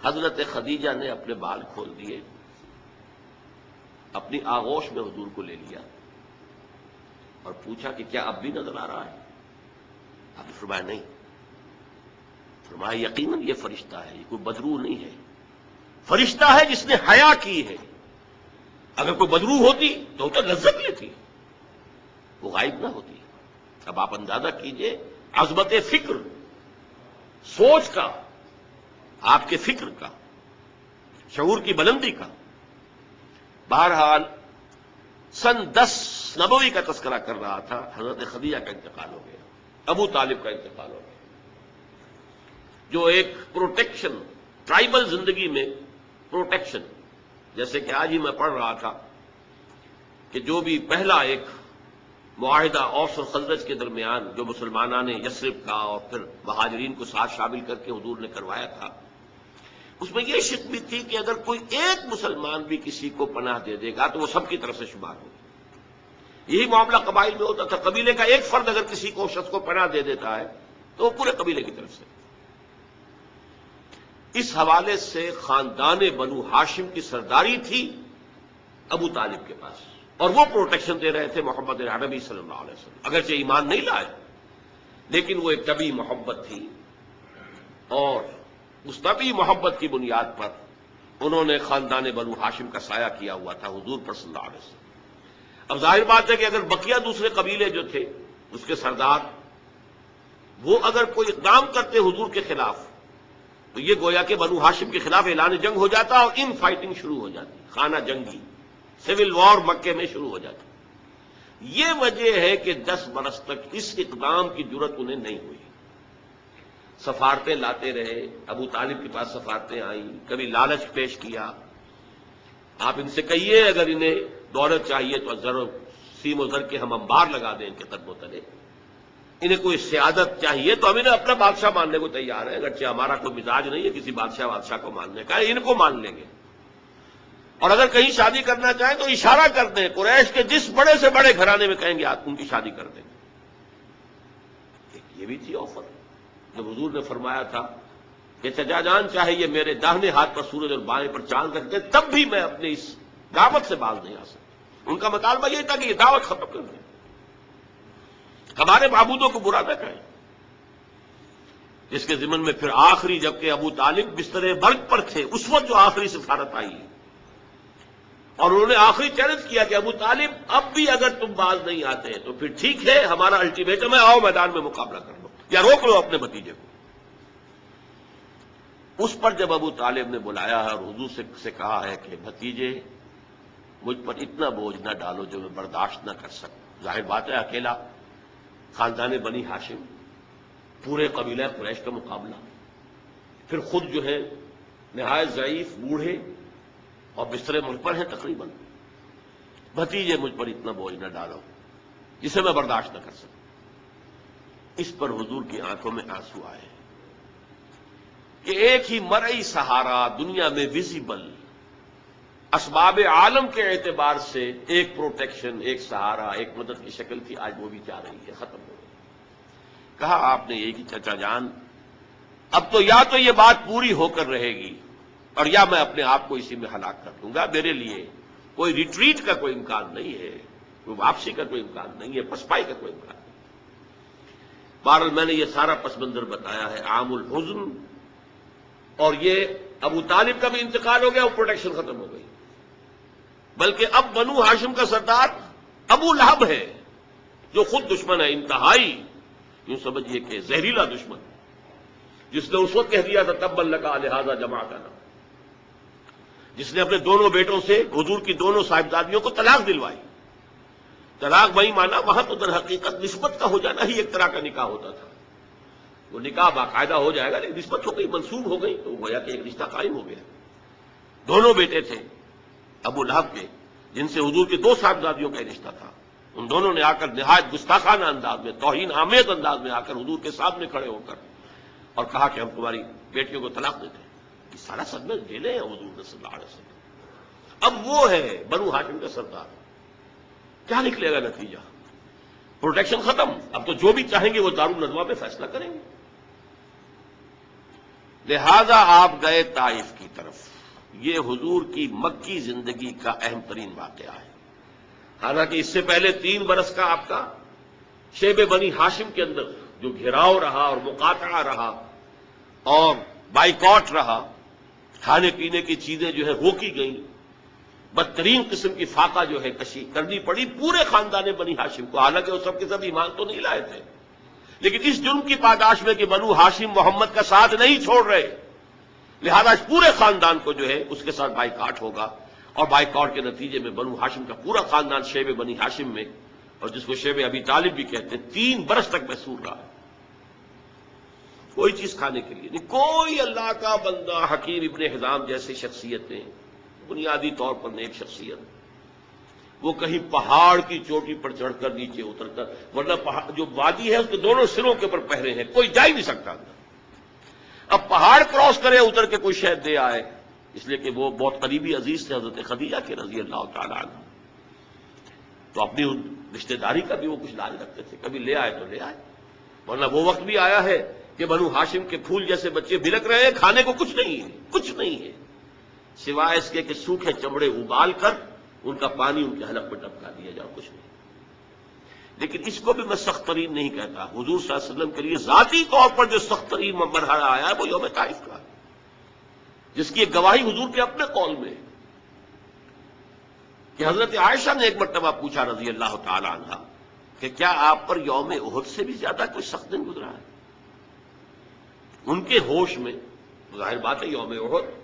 حضرت خدیجہ نے اپنے بال کھول دیے، اپنی آغوش میں حضور کو لے لیا اور پوچھا کہ کیا اب بھی نظر آ رہا ہے؟ آپ نے فرمایا نہیں. فرمایا یقیناً یہ فرشتہ ہے، یہ کوئی بدرو نہیں ہے، فرشتہ ہے جس نے حیا کی ہے. اگر کوئی بدرو ہوتی تو لذت لیتی، وہ غائب نہ ہوتی. اب آپ اندازہ کیجئے عظمت فکر، سوچ کا، آپ کے فکر کا، شعور کی بلندی کا. بہرحال سن 10 نبوی کا تذکرہ کر رہا تھا، حضرت خدیجہ کا انتقال ہو گیا، ابو طالب کا انتقال ہو گیا. جو ایک پروٹیکشن، ٹرائبل زندگی میں پروٹیکشن، جیسے کہ آج ہی میں پڑھ رہا تھا کہ جو بھی پہلا ایک معاہدہ اوس اور خزرج کے درمیان جو مسلمانوں نے یثرب کا اور پھر مہاجرین کو ساتھ شامل کر کے حضور نے کروایا تھا، اس میں یہ شک بھی تھی کہ اگر کوئی ایک مسلمان بھی کسی کو پناہ دے دے گا تو وہ سب کی طرف سے شمار ہوگا. یہی معاملہ قبائل میں ہوتا تھا، قبیلے کا ایک فرد اگر کسی کو شخص کو پناہ دے دیتا ہے تو وہ پورے قبیلے کی طرف سے. اس حوالے سے خاندان بنو ہاشم کی سرداری تھی ابو طالب کے پاس، اور وہ پروٹیکشن دے رہے تھے محمد عربی صلی اللہ علیہ وسلم. اگرچہ ایمان نہیں لائے لیکن وہ ایک طبی محبت تھی، اور اس طبی محبت کی بنیاد پر انہوں نے خاندان بنو ہاشم کا سایہ کیا ہوا تھا حضور پر صلی اللہ علیہ وسلم. اب ظاہر بات ہے کہ اگر بقیہ دوسرے قبیلے جو تھے اس کے سردار وہ اگر کوئی اقدام کرتے حضور کے خلاف تو یہ گویا کہ بنو ہاشم کے خلاف اعلان جنگ ہو جاتا اور ان فائٹنگ شروع ہو جاتی، خانہ جنگی، سول وار مکے میں شروع ہو جاتا. یہ وجہ ہے کہ 10 برس تک اس اقدام کی جرت انہیں نہیں ہوئی. سفارتیں لاتے رہے، ابو طالب کے پاس سفارتیں آئیں، کبھی لالچ پیش کیا، آپ ان سے کہیے اگر انہیں دولت چاہیے تو ضرور سیم و زر کے ہم انبار لگا دیں ان کے قدم و تلے، انہیں کوئی سیادت چاہیے تو ہم انہیں اپنا بادشاہ ماننے کو تیار ہیں، اگرچہ ہمارا کوئی مزاج نہیں ہے کسی بادشاہ کو ماننے کا، ان کو مان لیں گے. اور اگر کہیں شادی کرنا چاہیں تو اشارہ کر دیں، قریش کے جس بڑے سے بڑے گھرانے میں کہیں گے آپ ان کی شادی کر دیں. یہ بھی تھی آفر. جب حضور نے فرمایا تھا کہ چچا جان چاہے یہ میرے داہنے ہاتھ پر سورج اور بائیں پر چاند رکھ دیں تب بھی میں اپنے اس دعوت سے باز نہیں آ سکتا. ان کا مطالبہ یہ تھا کہ یہ دعوت ختم کر دیں، ہمارے معبودوں کو برا نہ کہیں. جس کے ضمن میں پھر آخری جبکہ ابو طالب بستر برگ پر تھے اس وقت جو آخری سفارت آئی اور انہوں نے آخری چیلنج کیا کہ ابو طالب اب بھی اگر تم باز نہیں آتے تو پھر ٹھیک ہے، ہمارا الٹیمیٹم ہے، آؤ میدان میں مقابلہ کر لو یا روک لو اپنے بھتیجے کو. اس پر جب ابو طالب نے بلایا ہے اور حضور سے کہا ہے کہ بھتیجے مجھ پر اتنا بوجھ نہ ڈالو جو میں برداشت نہ کر سکوں. ظاہر بات ہے اکیلا خاندان بنی ہاشم، پورے قبیلہ قریش کا مقابلہ، پھر خود جو ہے نہایت ضعیف، بوڑھے اور بستر ملک پر ہیں تقریباً. بھتیجے مجھ پر اتنا بوجھ نہ ڈالو جسے میں برداشت نہ کر سکوں. اس پر حضور کی آنکھوں میں آنسو آئے کہ ایک ہی مرئی سہارا دنیا میں ویزیبل اسباب عالم کے اعتبار سے ایک پروٹیکشن، ایک سہارا، ایک مدد کی شکل تھی، آج وہ بھی جا رہی ہے، ختم ہو گئی. کہا آپ نے یہ کہ چچا جان اب تو یا تو یہ بات پوری ہو کر رہے گی اور یا میں اپنے آپ کو اسی میں ہلاک کر دوں گا. میرے لیے کوئی ریٹریٹ کا کوئی امکان نہیں ہے، کوئی واپسی کا کوئی امکان نہیں ہے، پسپائی کا کوئی امکان نہیں. بہرحال میں نے یہ سارا پس منظر بتایا ہے عام الحزن، اور یہ ابو طالب کا بھی انتقال ہو گیا، وہ پروٹیکشن ختم ہو گئی. بلکہ اب بنو ہاشم کا سردار ابو لہب ہے جو خود دشمن ہے انتہائی، یوں سمجھیے کہ زہریلا دشمن، جس نے اس وقت کہہ دیا تھا تب لکا لہذا جماعتنا، جس نے اپنے دونوں بیٹوں سے حضور کی دونوں صاحبزادیوں کو طلاق دلوائی. طلاق بھائی مانا وہاں تو در حقیقت نسبت کا ہو جانا ہی ایک طرح کا نکاح ہوتا تھا. وہ نکاح باقاعدہ ہو جائے گا لیکن نسبت ہو گئی، منسوب ہو گئی تو گویا کہ ایک رشتہ قائم ہو گیا. دونوں بیٹے تھے ابو لہب کے جن سے حضور کے 2 صاحبزادیوں کا رشتہ تھا. ان دونوں نے آ کر نہایت گستاخانہ انداز میں، توہین آمیز انداز میں آ کر حضور کے سامنے کھڑے ہو کر اور کہا کہ ہم تمہاری بیٹیوں کو طلاق دیتے ہیں. یہ سارا صدمہ جھیلے ہیں حضور صلی اللہ علیہ وسلم. اب وہ ہے بنو ہاشم کا سردار. کیا نکلے گا نتیجہ؟ پروٹیکشن ختم. اب تو جو بھی چاہیں گے وہ دارالندوہ میں فیصلہ کریں گے. لہذا آپ گئے طائف کی طرف. یہ حضور کی مکی زندگی کا اہم ترین واقعہ ہے. حالانکہ اس سے پہلے 3 برس کا آپ کا شیب بنی ہاشم کے اندر جو گھیراؤ رہا اور مقاطعہ رہا اور بائیکاٹ رہا، کھانے پینے کی چیزیں جو ہے روکی گئیں، بدترین قسم کی فاقہ جو ہے کشی کرنی پڑی پورے خاندان بنی ہاشم کو. حالانکہ وہ سب کے سب ایمان تو نہیں لائے تھے، لیکن اس جرم کی پاداش میں کہ بنو ہاشم محمد کا ساتھ نہیں چھوڑ رہے، لہذا اس پورے خاندان کو جو ہے اس کے ساتھ بائیکاٹ ہوگا. اور بائیکاٹ کے نتیجے میں بنو ہاشم کا پورا خاندان شیب بنی ہاشم میں، اور جس کو شیب ابی طالب بھی کہتے ہیں، 3 برس تک محصور رہا. کوئی چیز کھانے کے لیے نہیں. کوئی اللہ کا بندہ حکیم ابن حزام جیسی شخصیتیں، بنیادی طور پر نیک شخصیت، وہ کہیں پہاڑ کی چوٹی پر چڑھ کر نیچے اتر کر، ورنہ جو وادی ہے اس کے دونوں سروں کے اوپر پہرے ہیں، کوئی جا ہی نہیں سکتا اندر. اب پہاڑ کراس کرے اتر کے کوئی شہد دے آئے، اس لیے کہ وہ بہت قریبی عزیز تھے حضرت خدیجہ کے رضی اللہ تعالی عنہ، تو اپنی رشتہ داری کا بھی وہ کچھ لاج رکھتے تھے. کبھی لے آئے تو لے آئے، ورنہ وہ وقت بھی آیا ہے کہ بنو ہاشم کے پھول جیسے بچے بلک رہے ہیں، کھانے کو کچھ نہیں ہے، کچھ نہیں ہے سوائے اس کے کہ سوکھے چمڑے ابال کر ان کا پانی ان کے حلق میں ٹپکا دیا جاؤ، کچھ نہیں. لیکن اس کو بھی میں سخت ترین نہیں کہتا. حضور صلی اللہ علیہ وسلم کے لیے ذاتی طور پر جو سخت ترین مرحلہ آیا ہے وہ یوم طائف کا ہے، جس کی ایک گواہی حضور کے اپنے قول میں ہے کہ حضرت عائشہ نے ایک مرتبہ پوچھا رضی اللہ تعالی عنہ کہ کیا آپ پر یوم احد سے بھی زیادہ کوئی سخت دن گزرا ہے؟ ان کے ہوش میں ظاہر بات ہے یوم احد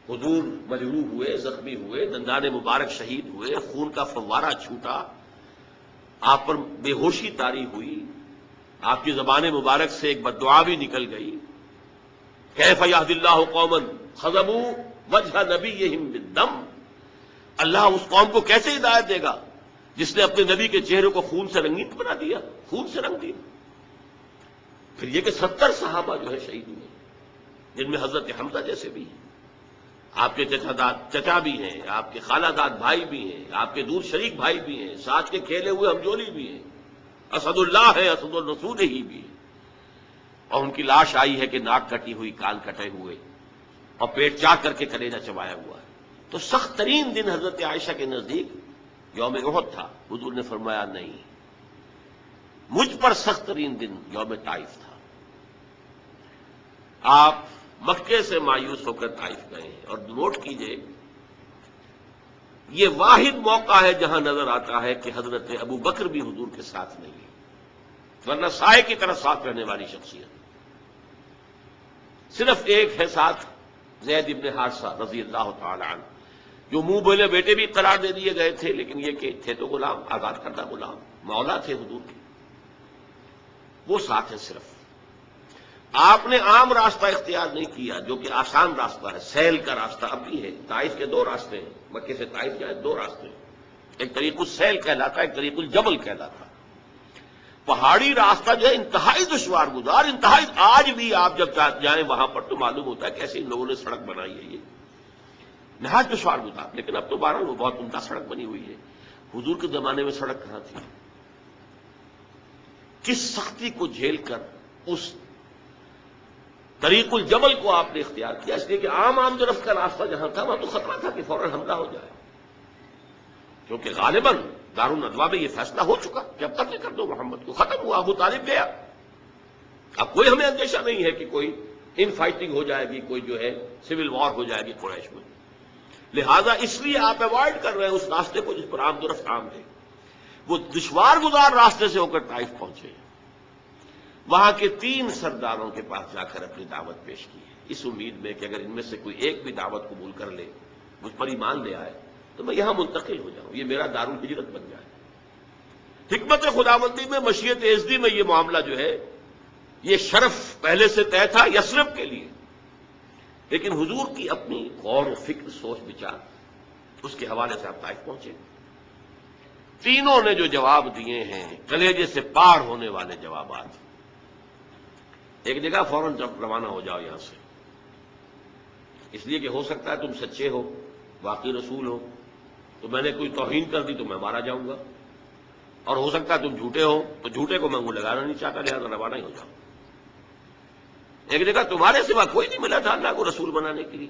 حضور مجروح ہوئے، زخمی ہوئے، دندان مبارک شہید ہوئے، خون کا فوارہ چھوٹا، آپ پر بے ہوشی طاری ہوئی، آپ کی زبان مبارک سے ایک بددعا بھی نکل گئی. کیف یہدی اللہ قوما خضبوا وجہ نبیہم بالدم، اللہ اس قوم کو کیسے ہدایت دے گا جس نے اپنے نبی کے چہرے کو خون سے رنگین بنا دیا، خون سے رنگ دیا. پھر یہ کہ 70 صحابہ جو ہے شہید ہوئے، جن میں حضرت حمزہ جیسے بھی ہیں، آپ کے چچا بھی ہیں، آپ کے خالہ داد بھائی بھی ہیں، آپ کے دور شریک بھائی بھی ہیں، ساتھ کے کھیلے ہوئے ہمجولی بھی ہیں، اسد اللہ ہے، اسد الرسول ہی بھی ہے. اور ان کی لاش آئی ہے کہ ناک کٹی ہوئی، کان کٹے ہوئے، اور پیٹ چاک کر کے کلیجہ چبایا ہوا ہے. تو سخت ترین دن حضرت عائشہ کے نزدیک یوم احد تھا. حضور نے فرمایا نہیں، مجھ پر سخت ترین دن یوم طائف تھا. آپ مکے سے مایوس ہو کر طائف گئے، اور نوٹ کیجئے یہ واحد موقع ہے جہاں نظر آتا ہے کہ حضرت ابو بکر بھی حضور کے ساتھ نہیں ہے، ورنہ سائے کی طرح ساتھ رہنے والی شخصیت. صرف ایک ہے ساتھ، زید ابن حارثہ رضی اللہ تعالی عنہ، جو منہ بولے بیٹے بھی قرار دے دیے گئے تھے، لیکن یہ کہ تھے تو غلام، آزاد کردہ غلام، مولا تھے حضور کے، وہ ساتھ ہے. صرف آپ نے عام راستہ اختیار نہیں کیا جو کہ آسان راستہ ہے، سیل کا راستہ. اب بھی ہے، طائف کے 2 راستے ہیں، مکے سے طائف جائے 2 راستے ہیں، ایک طریق السیل کہلاتا ہے، ایک طریق الجبل کہلاتا ہے. پہاڑی راستہ جو ہے انتہائی دشوار گزار، انتہائی. آج بھی آپ جب جائیں وہاں پر تو معلوم ہوتا ہے کیسے ان لوگوں نے سڑک بنائی ہے، یہ نہایت دشوار گزار. لیکن اب تو بہرحال وہ بہت عمدہ سڑک بنی ہوئی ہے. حضور کے زمانے میں سڑک کہاں تھی؟ کس سختی کو جھیل کر اس طریق الجبل کو آپ نے اختیار کیا، اس لیے کہ عام جو رفت کا راستہ جہاں تھا وہاں تو خطرہ تھا کہ فوراً حملہ ہو جائے، کیونکہ غالباً دارالندوا میں یہ فیصلہ ہو چکا کہ اب قتل کر دو محمد کو، ختم ہوا، ابو طالب گیا. اب کوئی ہمیں اندیشہ نہیں ہے کہ کوئی ان فائٹنگ ہو جائے گی، کوئی جو ہے سول وار ہو جائے گی قریش میں. لہذا اس لیے آپ ایوائڈ کر رہے ہیں اس راستے کو جس پر عام درست عام ہے. وہ دشوار گزار راستے سے ہو کر طائف پہنچے، وہاں کے 3 سرداروں کے پاس جا کر اپنی دعوت پیش کی ہے، اس امید میں کہ اگر ان میں سے کوئی ایک بھی دعوت قبول کر لے، مجھ پر ایمان لے آئے، تو میں یہاں منتقل ہو جاؤں، یہ میرا دارالہجرت بن جائے. حکمت خداوندی میں، مشیت عزدی میں یہ معاملہ جو ہے، یہ شرف پہلے سے طے تھا یثرب کے لیے، لیکن حضور کی اپنی غور و فکر، سوچ بچار، اس کے حوالے سے آپ طائف پہنچے. تینوں نے جو جواب دیے ہیں کلیجے سے پار ہونے والے جوابات. ایک جگہ فوراً روانہ ہو جاؤ یہاں سے، اس لیے کہ ہو سکتا ہے تم سچے ہو، واقعی رسول ہو، تو میں نے کوئی توہین کر دی تو میں مارا جاؤں گا، اور ہو سکتا ہے تم جھوٹے ہو تو جھوٹے کو میں لگانا نہیں چاہتا، لہٰذا روانہ ہی ہو جاؤ. ایک جگہ تمہارے سوا کوئی نہیں ملا تھا اللہ کو رسول بنانے کے لیے.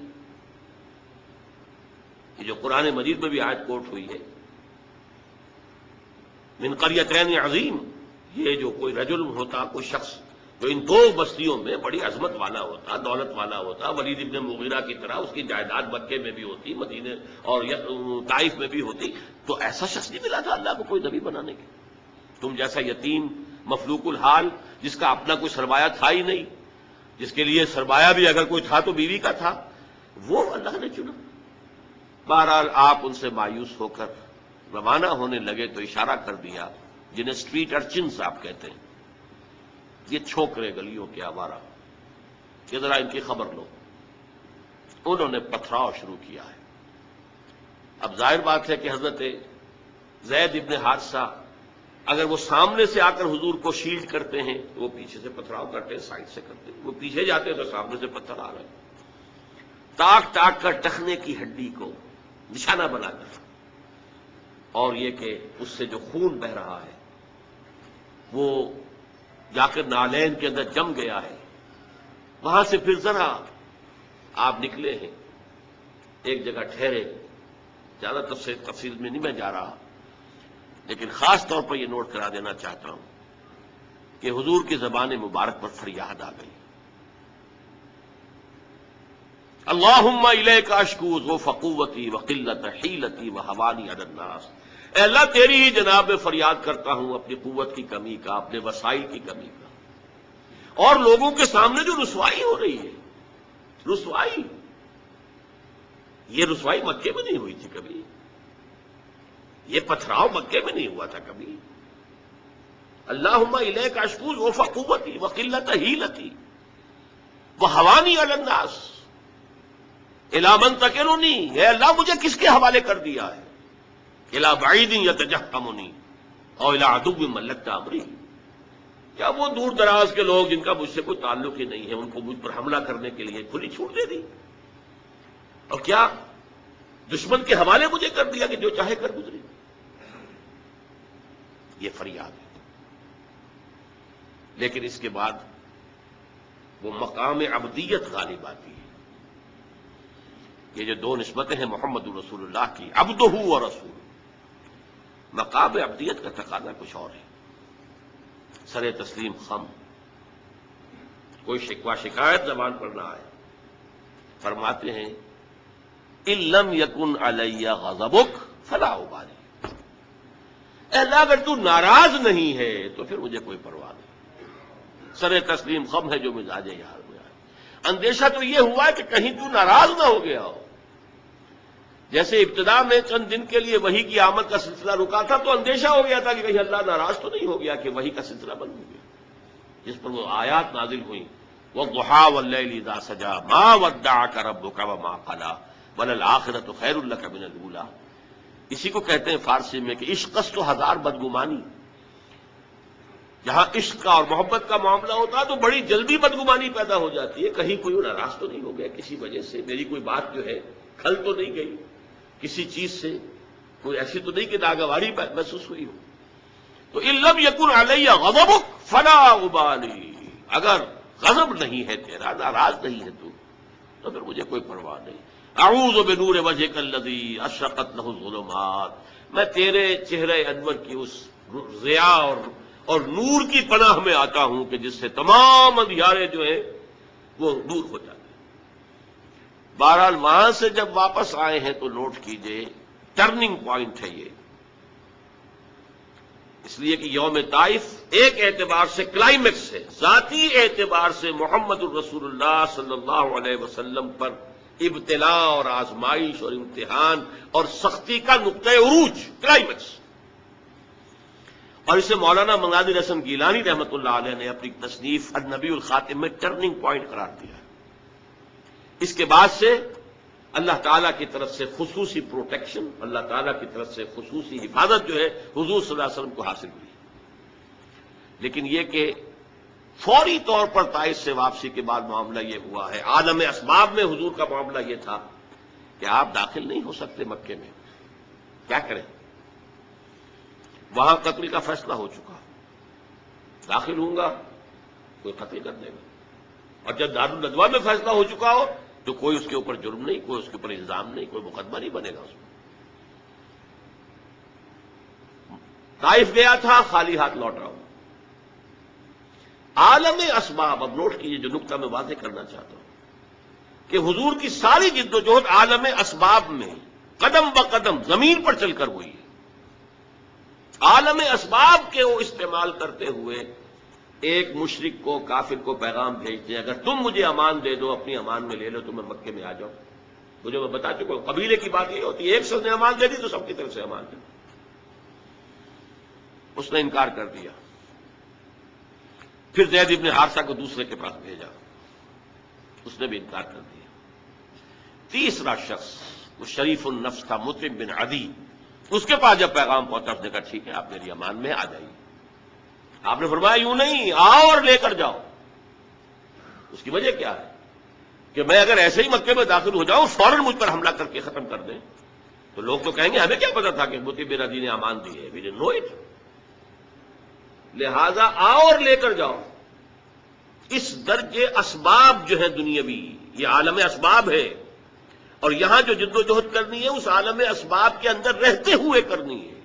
یہ جو قرآن مجید میں بھی آیت کوٹ ہوئی ہے من قریتین عظیم، یہ جو کوئی رجل ہوتا، کوئی شخص جو ان دو بستیوں میں بڑی عظمت والا ہوتا، دولت والا ہوتا، ولید ابن مغیرہ کی طرح اس کی جائیداد مکے میں بھی ہوتی، مدینے اور طائف میں بھی ہوتی، تو ایسا شخص نہیں ملا تھا اللہ کو کوئی نبی بنانے کے. تم جیسا یتیم مفلوق الحال جس کا اپنا کوئی سرمایہ تھا ہی نہیں، جس کے لیے سرمایہ بھی اگر کوئی تھا تو بیوی کا تھا، وہ اللہ نے چنا. بہرحال آپ ان سے مایوس ہو کر روانہ ہونے لگے تو اشارہ کر دیا، جنہیں اسٹریٹ ارچنز آپ کہتے ہیں، یہ چھوکرے گلیوں کے آوارہ، کہ ذرا ان کی خبر لو. انہوں نے پتھراؤ شروع کیا ہے. اب ظاہر بات ہے کہ حضرت زید ابن حارثہ اگر وہ سامنے سے آ کر حضور کو شیلڈ کرتے ہیں تو وہ پیچھے سے پتھراؤ کرتے ہیں، سائڈ سے کرتے ہیں. وہ پیچھے جاتے ہیں تو سامنے سے پتھر آ رہے ہیں، تاک تاک کر ٹخنے کی ہڈی کو نشانہ بنا کر، اور یہ کہ اس سے جو خون بہ رہا ہے وہ جا کر نالین کے اندر جم گیا ہے. وہاں سے پھر ذرا آپ نکلے ہیں، ایک جگہ ٹھہرے. زیادہ تفصیل میں نہیں میں جا رہا، لیکن خاص طور پر یہ نوٹ کرا دینا چاہتا ہوں کہ حضور کی زبان مبارک پر فریاد آ گئی، اللہم الیک اشکو ضعف قوتی وقلت حیلتی وہوانی علی الناس. اے اللہ تیری ہی جناب میں فریاد کرتا ہوں اپنی قوت کی کمی کا، اپنے وسائل کی کمی کا، اور لوگوں کے سامنے جو رسوائی ہو رہی ہے. رسوائی، یہ رسوائی مکے میں نہیں ہوئی تھی کبھی، یہ پتھراؤ مکے میں نہیں ہوا تھا کبھی. اللہم الیک اشکو ضعف قوتی وقلت حیلتی وہوانی علی الناس الی من تکلنی. اے اللہ مجھے کس کے حوالے کر دیا ہے؟ الی بعید یتجہمنی اور الی عدو ملکت امری. کیا وہ دور دراز کے لوگ جن کا مجھ سے کوئی تعلق ہی نہیں ہے ان کو مجھ پر حملہ کرنے کے لیے کھلی چھوٹ دے دی؟ اور کیا دشمن کے حوالے مجھے کر دیا کہ جو چاہے کر گزری؟ یہ فریاد ہے. لیکن اس کے بعد وہ مقام عبدیت غالب آتی ہے. یہ جو دو نسبتیں ہیں محمد رسول اللہ کی، عبدہ و رسول، مقام عبدیت کا تقاضا کچھ اور ہے. سر تسلیم خم، کوئی شکوہ شکایت زبان پر نہ آئے. فرماتے ہیں ان لم یکن علی غضبک فلا ابالی. اے اللہ اگر تو ناراض نہیں ہے تو پھر مجھے کوئی پرواہ نہیں. سر تسلیم خم ہے جو مزاج یار میں آئے. اندیشہ تو یہ ہوا ہے کہ کہیں تو ناراض نہ ہو گیا ہو. جیسے ابتدا میں چند دن کے لیے وحی کی آمد کا سلسلہ رکا تھا تو اندیشہ ہو گیا تھا کہ کہیں اللہ ناراض تو نہیں ہو گیا کہ وحی کا سلسلہ بند ہو گیا، جس پر وہ آیات نازل ہوئیں وَالضُّحَىٰ وَاللَّيْلِ إِذَا سَجَىٰ مَا وَدَّعَكَ رَبُّكَ وَمَا قَلَىٰ وَلَلْآخِرَةُ خَيْرٌ لَكَ مِنَ الْأُولَىٰ. اسی کو کہتے ہیں فارسی میں کہ عشق است و ہزار بدگمانی. جہاں عشق کا اور محبت کا معاملہ ہوتا ہے تو بڑی جلدی بدگمانی پیدا ہو جاتی ہے، کہیں کوئی ناراض تو نہیں ہو گیا کسی وجہ سے، میری کوئی بات جو ہے کھل تو نہیں گئی کسی چیز سے، کوئی ایسی تو نہیں کہ ناگواری محسوس ہوئی ہو. تو ان لم یکن علی غضبک فلا ابالی. اگر غضب نہیں ہے تیرا، ناراض نہیں ہے تو پھر مجھے کوئی پرواہ نہیں. اعوذ بنور وجهک الذی اشرقت له الظلمات. میں تیرے چہرے انور کی اس ضیاء اور نور کی پناہ میں آتا ہوں کہ جس سے تمام اندھیارے جو ہیں وہ دور ہو جاتے ہیں. بہرحال وہاں سے جب واپس آئے ہیں تو نوٹ کیجئے ٹرننگ پوائنٹ ہے یہ، اس لیے کہ یوم طائف ایک اعتبار سے کلائمیکس ہے، ذاتی اعتبار سے محمد الرسول اللہ صلی اللہ علیہ وسلم پر ابتلا اور آزمائش اور امتحان اور سختی کا نقطۂ عروج، کلائمیکس. اور اسے مولانا مناظر حسن گیلانی رحمۃ اللہ علیہ نے اپنی تصنیف النبی الخاتم میں ٹرننگ پوائنٹ قرار دیا. اس کے بعد سے اللہ تعالیٰ کی طرف سے خصوصی پروٹیکشن، اللہ تعالیٰ کی طرف سے خصوصی حفاظت جو ہے حضور صلی اللہ علیہ وسلم کو حاصل ہوئی. لیکن یہ کہ فوری طور پر طائف سے واپسی کے بعد معاملہ یہ ہوا ہے، عالم اسباب میں حضور کا معاملہ یہ تھا کہ آپ داخل نہیں ہو سکتے مکے میں. کیا کریں؟ وہاں قتل کا فیصلہ ہو چکا، داخل ہوں گا کوئی قتل کر دے گا. اور جب دارالندوہ میں فیصلہ ہو چکا ہو تو کوئی اس کے اوپر جرم نہیں، کوئی اس کے اوپر الزام نہیں، کوئی مقدمہ نہیں بنے گا اس میں۔ طائف گیا تھا، خالی ہاتھ لوٹ رہا ہوں۔ عالم اسباب، اب نوٹ کیجیے جو نقطہ میں واضح کرنا چاہتا ہوں کہ حضور کی ساری جد و جہد عالم اسباب میں قدم بقدم زمین پر چل کر ہوئی ہے۔ عالم اسباب کے وہ استعمال کرتے ہوئے ایک مشرک کو، کافر کو پیغام بھیجتے ہیں، اگر تم مجھے امان دے دو، اپنی امان میں لے لو تو میں مکے میں آ جاؤں۔ مجھے میں بتا چکا ہوں، قبیلے کی بات یہ ہوتی ہے، ایک شخص نے امان دے دی تو سب کی طرف سے امان دے دی۔ اس نے انکار کر دیا۔ پھر زید ابن حارثہ کو دوسرے کے پاس بھیجا، اس نے بھی انکار کر دیا۔ تیسرا شخص وہ شریف النفس تھا، مطعم بن عدی، اس کے پاس جب پیغام پہنچا اس نے کہا ٹھیک ہے آپ میری امان میں آ جائیے۔ آپ نے فرمایا یوں نہیں، آؤ اور لے کر جاؤ۔ اس کی وجہ کیا ہے کہ میں اگر ایسے ہی مکے میں داخل ہو جاؤں، فوراً مجھ پر حملہ کر کے ختم کر دیں تو لوگ تو کہیں گے ہمیں کیا پتا تھا کہ مطعم بن عدی نے امان دی ہے، وی ڈڈنٹ نو اٹ۔ لہذا آؤ اور لے کر جاؤ۔ اس درجے اسباب جو ہے دنیاوی، یہ عالم اسباب ہے، اور یہاں جو جد و جہد کرنی ہے اس عالم اسباب کے اندر رہتے ہوئے کرنی ہے،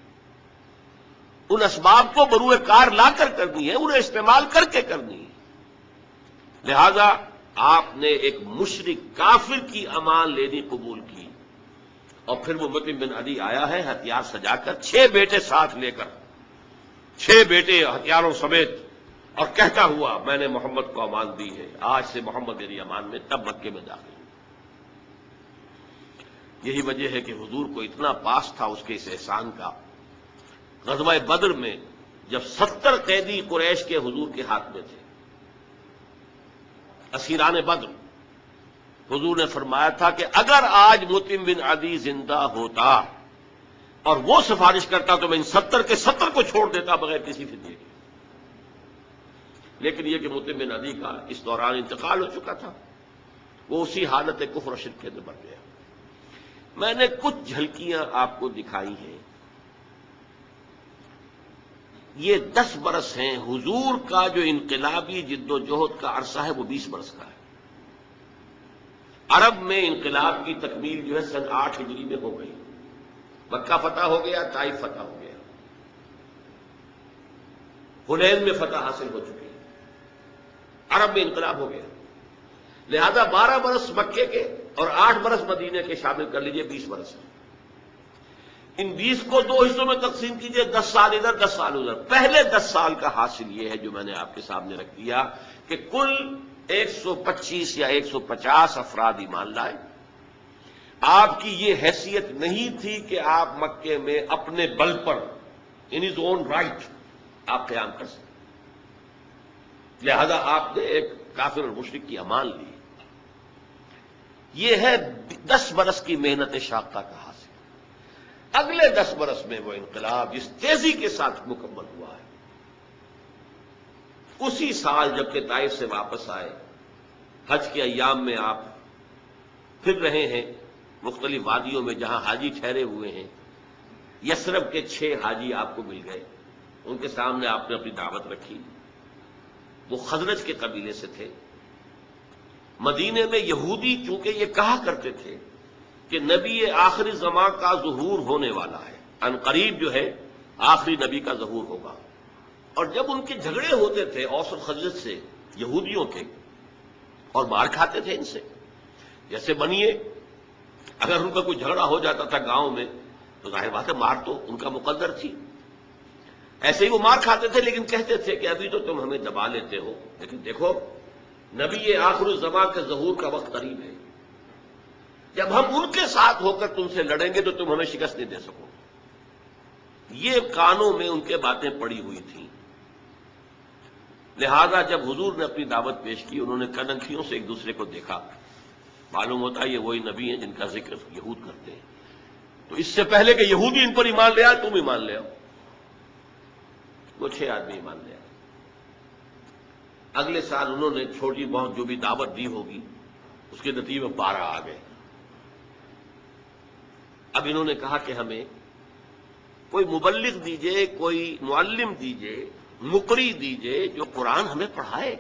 ان اسباب کو بروئے کار لا کر کرنی ہے، انہیں استعمال کر کے کرنی ہے۔ لہذا آپ نے ایک مشرک کافر کی امان لینی قبول کی، اور پھر وہ مطعم بن عدی آیا ہے ہتھیار سجا کر، 6 بیٹے ساتھ لے کر، 6 بیٹے ہتھیاروں سمیت، اور کہتا ہوا میں نے محمد کو امان دی ہے، آج سے محمد میری امان میں، تب مکے میں داخل۔ یہی وجہ ہے کہ حضور کو اتنا پاس تھا اس کے اس احسان کا۔ غزوہ بدر میں جب 70 قیدی قریش کے حضور کے ہاتھ میں تھے، اسیران بدر، حضور نے فرمایا تھا کہ اگر آج مطعم بن عدی زندہ ہوتا اور وہ سفارش کرتا تو میں ان 70 کے 70 کو چھوڑ دیتا بغیر کسی فدیے کے۔ لیکن یہ کہ مطعم بن عدی کا اس دوران انتقال ہو چکا تھا، وہ اسی حالت کفر و شرک کے اندر بڑھ گیا۔ میں نے کچھ جھلکیاں آپ کو دکھائی ہیں۔ یہ 10 برس ہیں، حضور کا جو انقلابی جد و جہد کا عرصہ ہے وہ 20 برس کا ہے۔ عرب میں انقلاب کی تکمیل جو ہے سن 8 ہجری میں ہو گئی، مکہ فتح ہو گیا، طائف فتح ہو گیا، حنین میں فتح حاصل ہو چکی، عرب میں انقلاب ہو گیا۔ لہذا 12 برس مکے کے اور 8 برس مدینے کے شامل کر لیجئے، 20 برس ہیں۔ ان 20 کو 2 حصوں میں تقسیم کیجئے، 10 سال ادھر 10 سال ادھر۔ پہلے 10 سال کا حاصل یہ ہے جو میں نے آپ کے سامنے رکھ دیا کہ کل 125 یا 150 افراد ایمان لائے۔ آپ کی یہ حیثیت نہیں تھی کہ آپ مکے میں اپنے بل پر ان ہز اون رائٹ آپ قیام کر سکیں، لہذا آپ نے ایک کافر اور مشرک کی امان لی۔ یہ ہے 10 برس کی محنت شاقہ کا حاصل۔ اگلے 10 برس میں وہ انقلاب جس تیزی کے ساتھ مکمل ہوا ہے، اسی سال جبکہ طائف سے واپس آئے، حج کے ایام میں آپ پھر رہے ہیں مختلف وادیوں میں جہاں حاجی ٹھہرے ہوئے ہیں۔ یثرب کے 6 حاجی آپ کو مل گئے، ان کے سامنے آپ نے اپنی دعوت رکھی۔ وہ خزرج کے قبیلے سے تھے۔ مدینے میں یہودی چونکہ یہ کہا کرتے تھے کہ نبی آخری زمان کا ظہور ہونے والا ہے، ان قریب جو ہے آخری نبی کا ظہور ہوگا، اور جب ان کے جھگڑے ہوتے تھے اوس اور خزرج سے، یہودیوں کے، اور مار کھاتے تھے ان سے، جیسے بنیے اگر ان کا کوئی جھگڑا ہو جاتا تھا گاؤں میں تو ظاہر بات ہے مار تو ان کا مقدر تھی، ایسے ہی وہ مار کھاتے تھے، لیکن کہتے تھے کہ ابھی تو تم ہمیں دبا لیتے ہو، لیکن دیکھو نبی آخر الزمان کے ظہور کا وقت قریب ہے، جب ہم ان کے ساتھ ہو کر تم سے لڑیں گے تو تم ہمیں شکست نہیں دے سکو گے۔ یہ کانوں میں ان کے باتیں پڑی ہوئی تھیں۔ لہذا جب حضور نے اپنی دعوت پیش کی، انہوں نے کنکھیوں سے ایک دوسرے کو دیکھا، معلوم ہوتا ہے یہ وہی نبی ہیں جن کا ذکر یہود کرتے ہیں، تو اس سے پہلے کہ یہودی ان پر ایمان لے آئے تم ایمان لے آؤ۔ وہ 6 آدمی ایمان لے آئے۔ اگلے سال انہوں نے چھوٹی بہت جو بھی دعوت دی ہوگی اس کے نتیجے میں 12 آ گئے۔ اب انہوں نے کہا کہ ہمیں کوئی مبلغ دیجئے، کوئی معلم دیجئے، مقری دیجئے جو قرآن ہمیں پڑھائے۔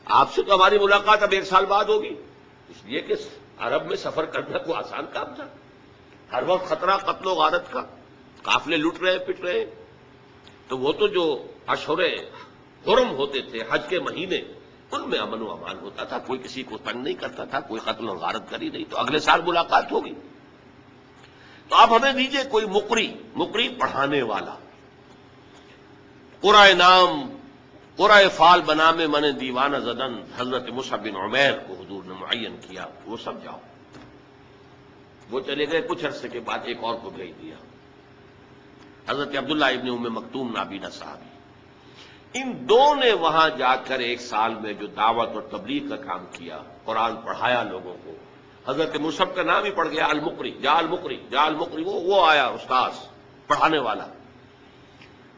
آپ سے تو ہماری ملاقات اب 1 سال بعد ہوگی، اس لیے کہ عرب میں سفر کرنا کوئی آسان کام تھا، ہر وقت خطرہ قتل و غارت کا، قافلے لٹ رہے پٹ رہے، تو وہ تو جو اشہر حرم ہوتے تھے، حج کے مہینے، ان میں امن و امان ہوتا تھا، کوئی کسی کو تنگ نہیں کرتا تھا، کوئی قتل و غارت کری نہیں، تو اگلے سال ملاقات ہوگی۔ تو آپ ہمیں دیجئے کوئی مقری پڑھانے والا، قرائے نام قرائے فال بنا میں من دیوانہ زدن حضرت مصعب بن عمیر کو حضور نے معین کیا، وہ سب جاؤ۔ وہ چلے گئے، کچھ عرصے کے بعد ایک اور کو بھیج دیا، حضرت عبداللہ ابن ام مکتوم نابینا صحابی۔ ان دو نے وہاں جا کر 1 سال میں جو دعوت اور تبلیغ کا کام کیا، قرآن پڑھایا لوگوں کو۔ حضرت مصعب کا نام ہی پڑ گیا المقری، جا المقری، وہ آیا استاذ پڑھانے والا۔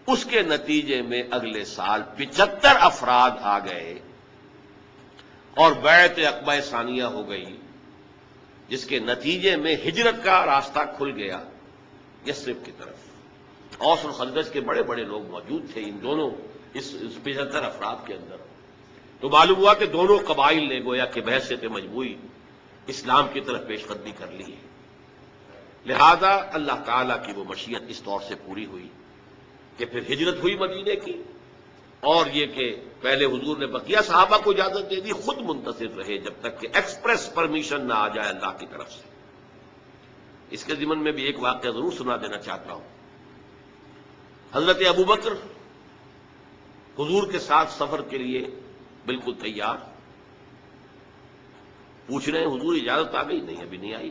اس کے نتیجے میں اگلے سال 75 افراد آ گئے اور بیعت عقبہ ثانیہ ہو گئی، جس کے نتیجے میں ہجرت کا راستہ کھل گیا یثرب کی طرف۔ اوس اور خزرج کے بڑے بڑے لوگ موجود تھے ان دونوں اس 75 افراد کے اندر، تو معلوم ہوا کہ دونوں قبائل نے گویا کہ بحثیت مجموعی اسلام کی طرف پیش قدمی کر لی ہے۔ لہذا اللہ تعالیٰ کی وہ مشیت اس طور سے پوری ہوئی کہ پھر ہجرت ہوئی مدینے کی، اور یہ کہ پہلے حضور نے بقیہ صحابہ کو اجازت دے دی، خود منتظر رہے جب تک کہ ایکسپریس پرمیشن نہ آ جائے اللہ کی طرف سے۔ اس کے ضمن میں بھی ایک واقعہ ضرور سنا دینا چاہتا ہوں۔ حضرت ابوبکر حضور کے ساتھ سفر کے لیے بالکل تیار، پوچھ رہے ہیں حضور اجازت آ گئی؟ نہیں، ابھی نہیں آئی۔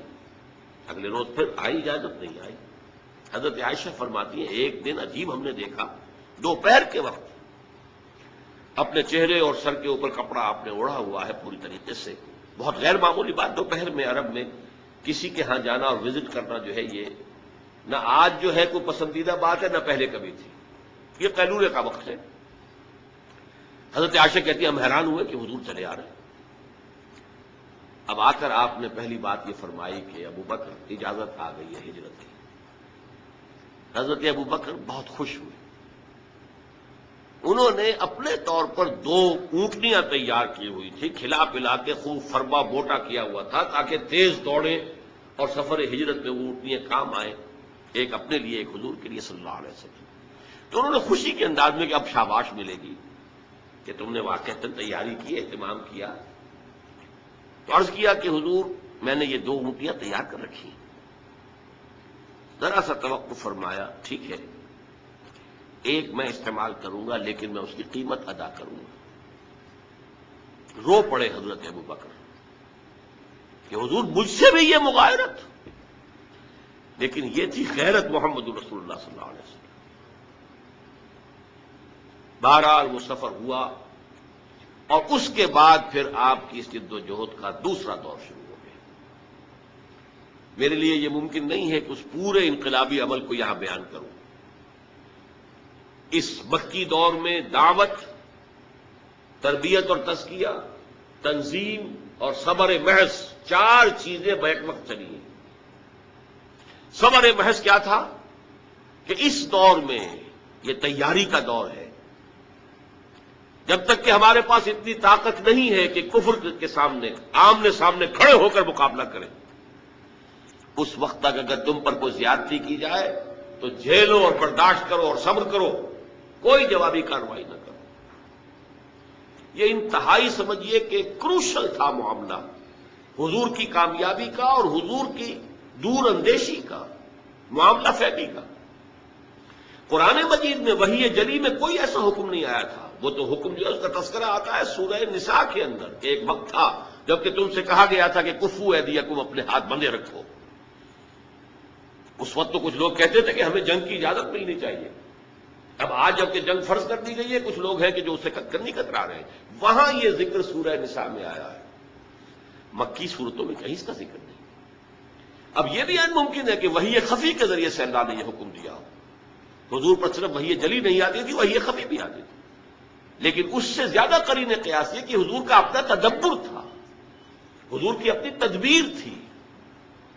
اگلے روز پھر آئی اجازت؟ نہیں آئی۔ حضرت عائشہ فرماتی ہیں ایک دن عجیب ہم نے دیکھا، دوپہر کے وقت اپنے چہرے اور سر کے اوپر کپڑا آپ نے اوڑھا ہوا ہے پوری طریقے سے، بہت غیر معمولی بات، دوپہر میں عرب میں کسی کے ہاں جانا اور وزٹ کرنا جو ہے یہ نہ آج جو ہے کوئی پسندیدہ بات ہے، نہ پہلے کبھی تھی، یہ قیلولے کا وقت ہے۔ حضرت عائشہ کہتی ہیں ہم حیران ہوئے کہ حضور چلے آ رہے ہیں۔ اب آ کر آپ نے پہلی بات یہ فرمائی کہ ابوبکر اجازت آ گئی ہے ہجرت کی۔ حضرت ابوبکر بہت خوش ہوئے، انہوں نے اپنے طور پر 2 اونٹنیاں تیار کی ہوئی تھی، کھلا پلا کے خوب فربا بوٹا کیا ہوا تھا تاکہ تیز دوڑے اور سفر ہجرت میں وہ اونٹنیاں کام آئیں، ایک اپنے لیے ایک حضور کے لیے صلی اللہ علیہ وسلم۔ تو انہوں نے خوشی کے انداز میں کہ اب شاباش ملے گی کہ تم نے واقعتاً تیاری کی، اہتمام کیا، تو عرض کیا کہ حضور میں نے یہ 2 اونٹیاں تیار کر رکھی، ذرا سا توقف فرمایا، ٹھیک ہے ایک میں استعمال کروں گا لیکن میں اس کی قیمت ادا کروں گا۔ رو پڑے حضرت ابوبکر کہ حضور مجھ سے بھی یہ مغایرت، لیکن یہ تھی غیرت محمد رسول اللہ صلی اللہ علیہ وسلم۔ بہرحال وہ سفر ہوا اور اس کے بعد پھر آپ کی اس جد و جہد کا دوسرا دور شروع ہو گیا۔ میرے لیے یہ ممکن نہیں ہے کہ اس پورے انقلابی عمل کو یہاں بیان کروں۔ اس مکی دور میں دعوت، تربیت اور تزکیہ، تنظیم اور صبر محض 4 چیزیں بیک وقت چلی ہیں۔ صبر محض کیا تھا کہ اس دور میں یہ تیاری کا دور ہے، جب تک کہ ہمارے پاس اتنی طاقت نہیں ہے کہ کفر کے سامنے آمنے سامنے کھڑے ہو کر مقابلہ کریں، اس وقت تک اگر تم پر کوئی زیادتی کی جائے تو جھیلو اور برداشت کرو اور صبر کرو، کوئی جوابی کارروائی نہ کرو۔ یہ انتہائی سمجھیے کہ کروشل تھا معاملہ حضور کی کامیابی کا اور حضور کی دور اندیشی کا، معاملہ فہمی کا۔ قرآن مجید میں وحی جلی میں کوئی ایسا حکم نہیں آیا تھا، وہ تو حکم جو ہے اس کا تذکرہ آتا ہے سورہ نساء کے اندر کہ ایک وقت تھا جبکہ تم سے کہا گیا تھا کہ کفو ایدیکم، اپنے ہاتھ بندھے رکھو۔ اس وقت تو کچھ لوگ کہتے تھے کہ ہمیں جنگ کی اجازت ملنی چاہیے، اب آج جب کہ جنگ فرض کر دی گئی ہے کچھ لوگ ہیں کہ جو اسے نہیں کترا رہے ہیں۔ وہاں یہ ذکر سورہ نساء میں آیا ہے، مکی صورتوں میں کہیں اس کا ذکر نہیں۔ اب یہ بھی ممکن ہے کہ وحی خفی کے ذریعے سے اللہ نے یہ حکم دیا ہو، حضور پر صرف وحی جلی نہیں آتی تھی، وحی خفی بھی آتی تھی، لیکن اس سے زیادہ قرین قیاس یہ کہ حضور کا اپنا تدبر تھا، حضور کی اپنی تدبیر تھی،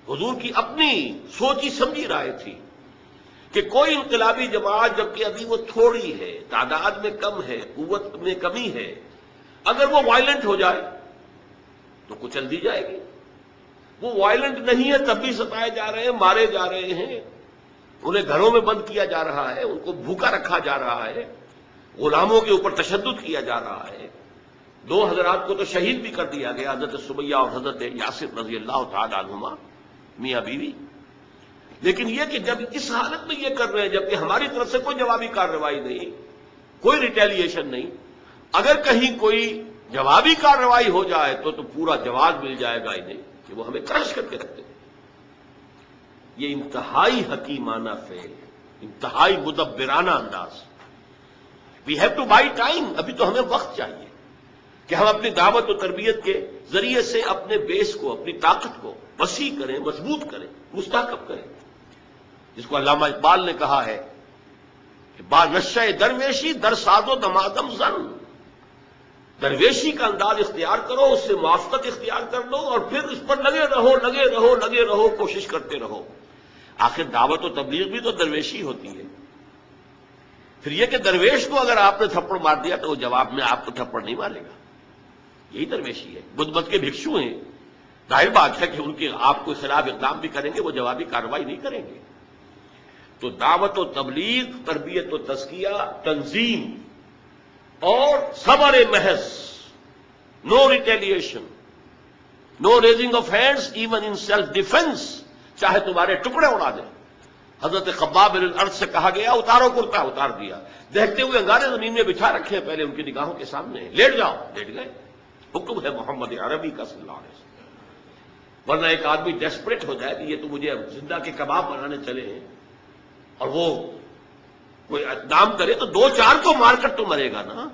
حضور کی اپنی سوچی سمجھی رائے تھی کہ کوئی انقلابی جماعت جبکہ ابھی وہ تھوڑی ہے، تعداد میں کم ہے، قوت میں کمی ہے، اگر وہ وائلنٹ ہو جائے تو کچل دی جائے گی. وہ وائلنٹ نہیں ہے تب بھی ستائے جا رہے ہیں، مارے جا رہے ہیں، انہیں گھروں میں بند کیا جا رہا ہے، ان کو بھوکا رکھا جا رہا ہے، غلاموں کے اوپر تشدد کیا جا رہا ہے. 2 حضرات کو تو شہید بھی کر دیا گیا، حضرت سمیہ اور حضرت یاسر رضی اللہ تعالی عنہما، میاں بیوی. لیکن یہ کہ جب اس حالت میں یہ کر رہے ہیں جبکہ ہماری طرف سے کوئی جوابی کارروائی نہیں، کوئی ریٹیلیشن نہیں، اگر کہیں کوئی جوابی کارروائی ہو جائے تو پورا جواز مل جائے گا انہیں کہ وہ ہمیں کرش کر کے رکھتے ہیں. یہ انتہائی حکیمانہ فعل، انتہائی مدبرانہ انداز. We have to buy time. ابھی تو ہمیں وقت چاہیے کہ ہم اپنی دعوت و تربیت کے ذریعے سے اپنے بیس کو، اپنی طاقت کو وسیع کریں، مضبوط کریں، مستحکم کریں. جس کو علامہ اقبال نے کہا ہے کہ با نشہ درویشی در ساز و دمادم زن. درویشی کا انداز اختیار کرو، اس سے موافقت اختیار کر لو اور پھر اس پر لگے رہو لگے رہو لگے رہو، کوشش کرتے رہو. آخر دعوت و تبلیغ بھی تو درویشی ہوتی ہے. پھر یہ کہ درویش کو اگر آپ نے تھپڑ مار دیا تو وہ جواب میں آپ کو تھپڑ نہیں مارے گا. یہی درویشی ہے. بدھ مت کے بھکشو ہیں، ظاہر بات ہے کہ ان کے آپ کو خلاف اقدام بھی کریں گے، وہ جوابی کارروائی نہیں کریں گے. تو دعوت و تبلیغ، تربیت و تزکیہ، تنظیم اور صبر محض، no retaliation, no raising of hands even in self defence, چاہے تمہارے ٹکڑے اڑا دیں. حضرت خباب بن الارض سے کہا گیا اتارو کرتا، اتار دیا. دیکھتے ہوئے انگارے زمین میں بچھا رکھے ہیں پہلے ان کی نگاہوں کے سامنے، لیٹ جاؤ، لیٹ گئے. حکم ہے محمد عربی کا صلی اللہ علیہ وسلم. ورنہ ایک آدمی ڈیسپریٹ ہو جائے کہ یہ تو مجھے زندہ کے کباب بنانے چلے ہیں، اور وہ کوئی اقدام کرے تو 2-4 کو مار کر تو مرے گا نا.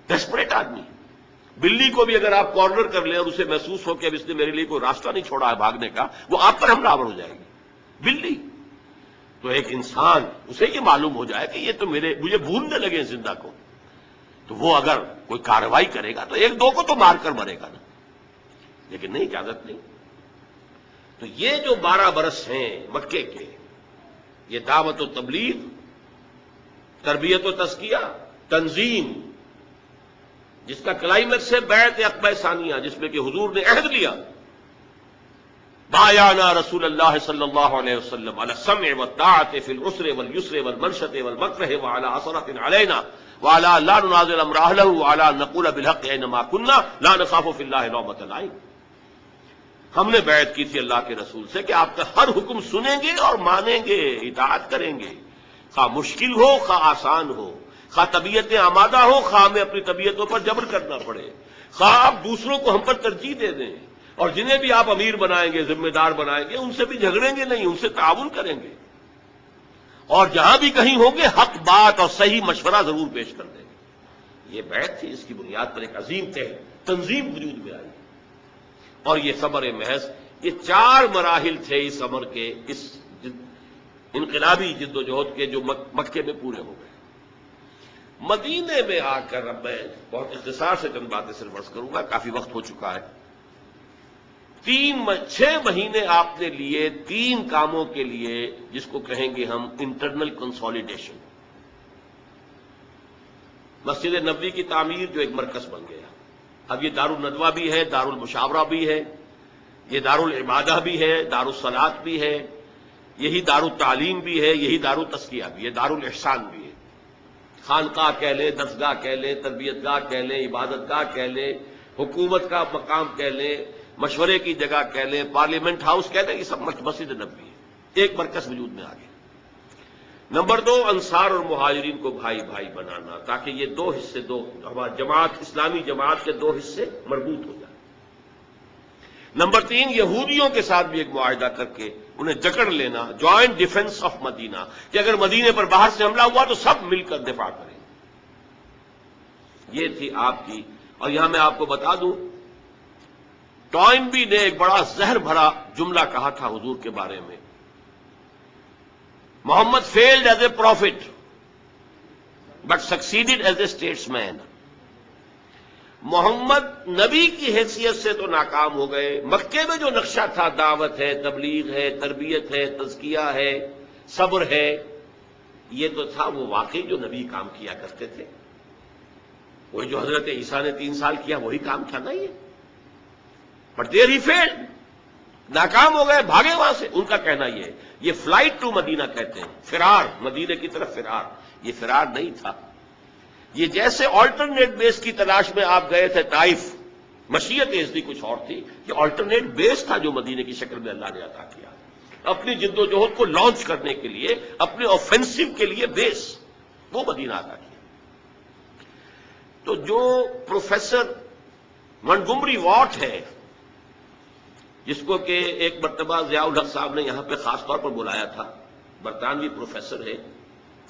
ڈیسپریٹ آدمی. بلی کو بھی اگر آپ کارنر کر لیں اور اسے محسوس ہو کہ اب اس نے میرے لیے کوئی راستہ نہیں چھوڑا ہے بھاگنے کا، وہ آپ پر حملہ آور ہو جائے گی. بلی تو ایک انسان، اسے یہ معلوم ہو جائے کہ یہ تو مجھے بھوننے لگے زندہ کو، تو وہ اگر کوئی کارروائی کرے گا تو 1-2 کو تو مار کر مرے گا نا. لیکن نہیں، اجازت نہیں. تو یہ جو 12 برس ہیں مکے کے، یہ دعوت و تبلیغ، تربیت و تزکیہ، تنظیم، جس کا کلائمیکس ہے بیعت عقبہ ثانیہ، جس میں کہ حضور نے عہد لیا، بایعنا رسول اللہ صلی اللہ علیہ وسلم علی السمع والطاعۃ فی العسر والیسر والمنشط والمکرہ وعلی عثرۃ علینا وعلی لا ننازل امر اہلہ وعلی ان نقول بالحق اینما کنا لا نخاف فی اللہ لومۃ لائم. ہم نے بیعت کی تھی اللہ کے رسول سے کہ آپ کا ہر حکم سنیں گے اور مانیں گے، اطاعت کریں گے، خواہ مشکل ہو خواہ آسان ہو، خواہ طبیعتیں آمادہ ہو خواہ ہمیں اپنی طبیعتوں پر جبر کرنا پڑے، خواہ آپ دوسروں کو ہم پر ترجیح دے دیں، اور جنہیں بھی آپ امیر بنائیں گے، ذمہ دار بنائیں گے، ان سے بھی جھگڑیں گے نہیں، ان سے تعاون کریں گے، اور جہاں بھی کہیں ہوں گے حق بات اور صحیح مشورہ ضرور پیش کر دیں گے. یہ بیعت تھی، اس کی بنیاد پر ایک عظیم تنظیم وجود میں آئی. اور یہ صبر محض، یہ 4 مراحل تھے اس عمر کے، اس انقلابی جد و جہد کے، جو مکے میں پورے ہو گئے. مدینے میں آ کر اب میں بہت اختصار سے چند باتیں صرف عرض کروں گا، کافی وقت ہو چکا ہے. 6 مہینے آپ نے لیے 3 کاموں کے لیے، جس کو کہیں گے ہم انٹرنل کنسالیڈیشن. مسجد نبوی کی تعمیر جو ایک مرکز بن گیا، اب یہ دار الندوہ بھی ہے، دار المشاورہ بھی ہے، یہ دار العبادہ بھی ہے، دار الصلاۃ بھی ہے، یہی دار التعلیم بھی ہے، یہی دار التزکیہ بھی ہے، دار الاحسان بھی ہے. خانقاہ کہہ لیں، درسگاہ کہہ لیں، تربیت گاہ کہہ لیں، عبادت گاہ کہہ لیں، حکومت کا مقام کہہ لیں، مشورے کی جگہ کہہ لیں، پارلیمنٹ ہاؤس کہہ لیں، یہ سب مسجد نبوی ہے. ایک مرکز وجود میں آ گیا. نمبر 2، انصار اور مہاجرین کو بھائی بھائی بنانا، تاکہ یہ 2 حصے، ہماری جماعت، اسلامی جماعت کے 2 حصے مربوط ہو جائیں. نمبر 3، یہودیوں کے ساتھ بھی ایک معاہدہ کر کے انہیں جکڑ لینا، جوائنٹ ڈیفنس آف مدینہ، کہ اگر مدینے پر باہر سے حملہ ہوا تو سب مل کر دفاع کریں. یہ تھی آپ کی. اور یہاں میں آپ کو بتا دوں، ٹوائنبی نے ایک بڑا زہر بھرا جملہ کہا تھا حضور کے بارے میں، محمد failed as a prophet but succeeded as a statesman. محمد نبی کی حیثیت سے تو ناکام ہو گئے، مکے میں جو نقشہ تھا، دعوت ہے، تبلیغ ہے، تربیت ہے، تزکیہ ہے، صبر ہے، یہ تو تھا وہ واقعی جو نبی کام کیا کرتے تھے. وہی جو حضرت عیسیٰ نے 3 سال کیا وہی کام تھا نا یہ. بٹ دیر ہی فیلڈ، ناکام ہو گئے، بھاگے وہاں سے. ان کا کہنا یہ ہے، یہ فلائٹ ٹو مدینہ کہتے ہیں، فرار، مدینے کی طرف فرار. یہ فرار نہیں تھا، یہ جیسے آلٹرنیٹ بیس کی تلاش میں آپ گئے تھے طائف، مشیت ازدی کچھ اور تھی، یہ آلٹرنیٹ بیس تھا جو مدینے کی شکل میں اللہ نے عطا کیا اپنی جد و جہد کو لانچ کرنے کے لیے، اپنے آفینسو کے لیے بیس وہ مدینہ عطا کیا. تو جو پروفیسر منٹگمری واٹ ہے، جس کو کہ ایک مرتبہ ضیاء الحق صاحب نے یہاں پہ خاص طور پر بلایا تھا، برطانوی پروفیسر ہے،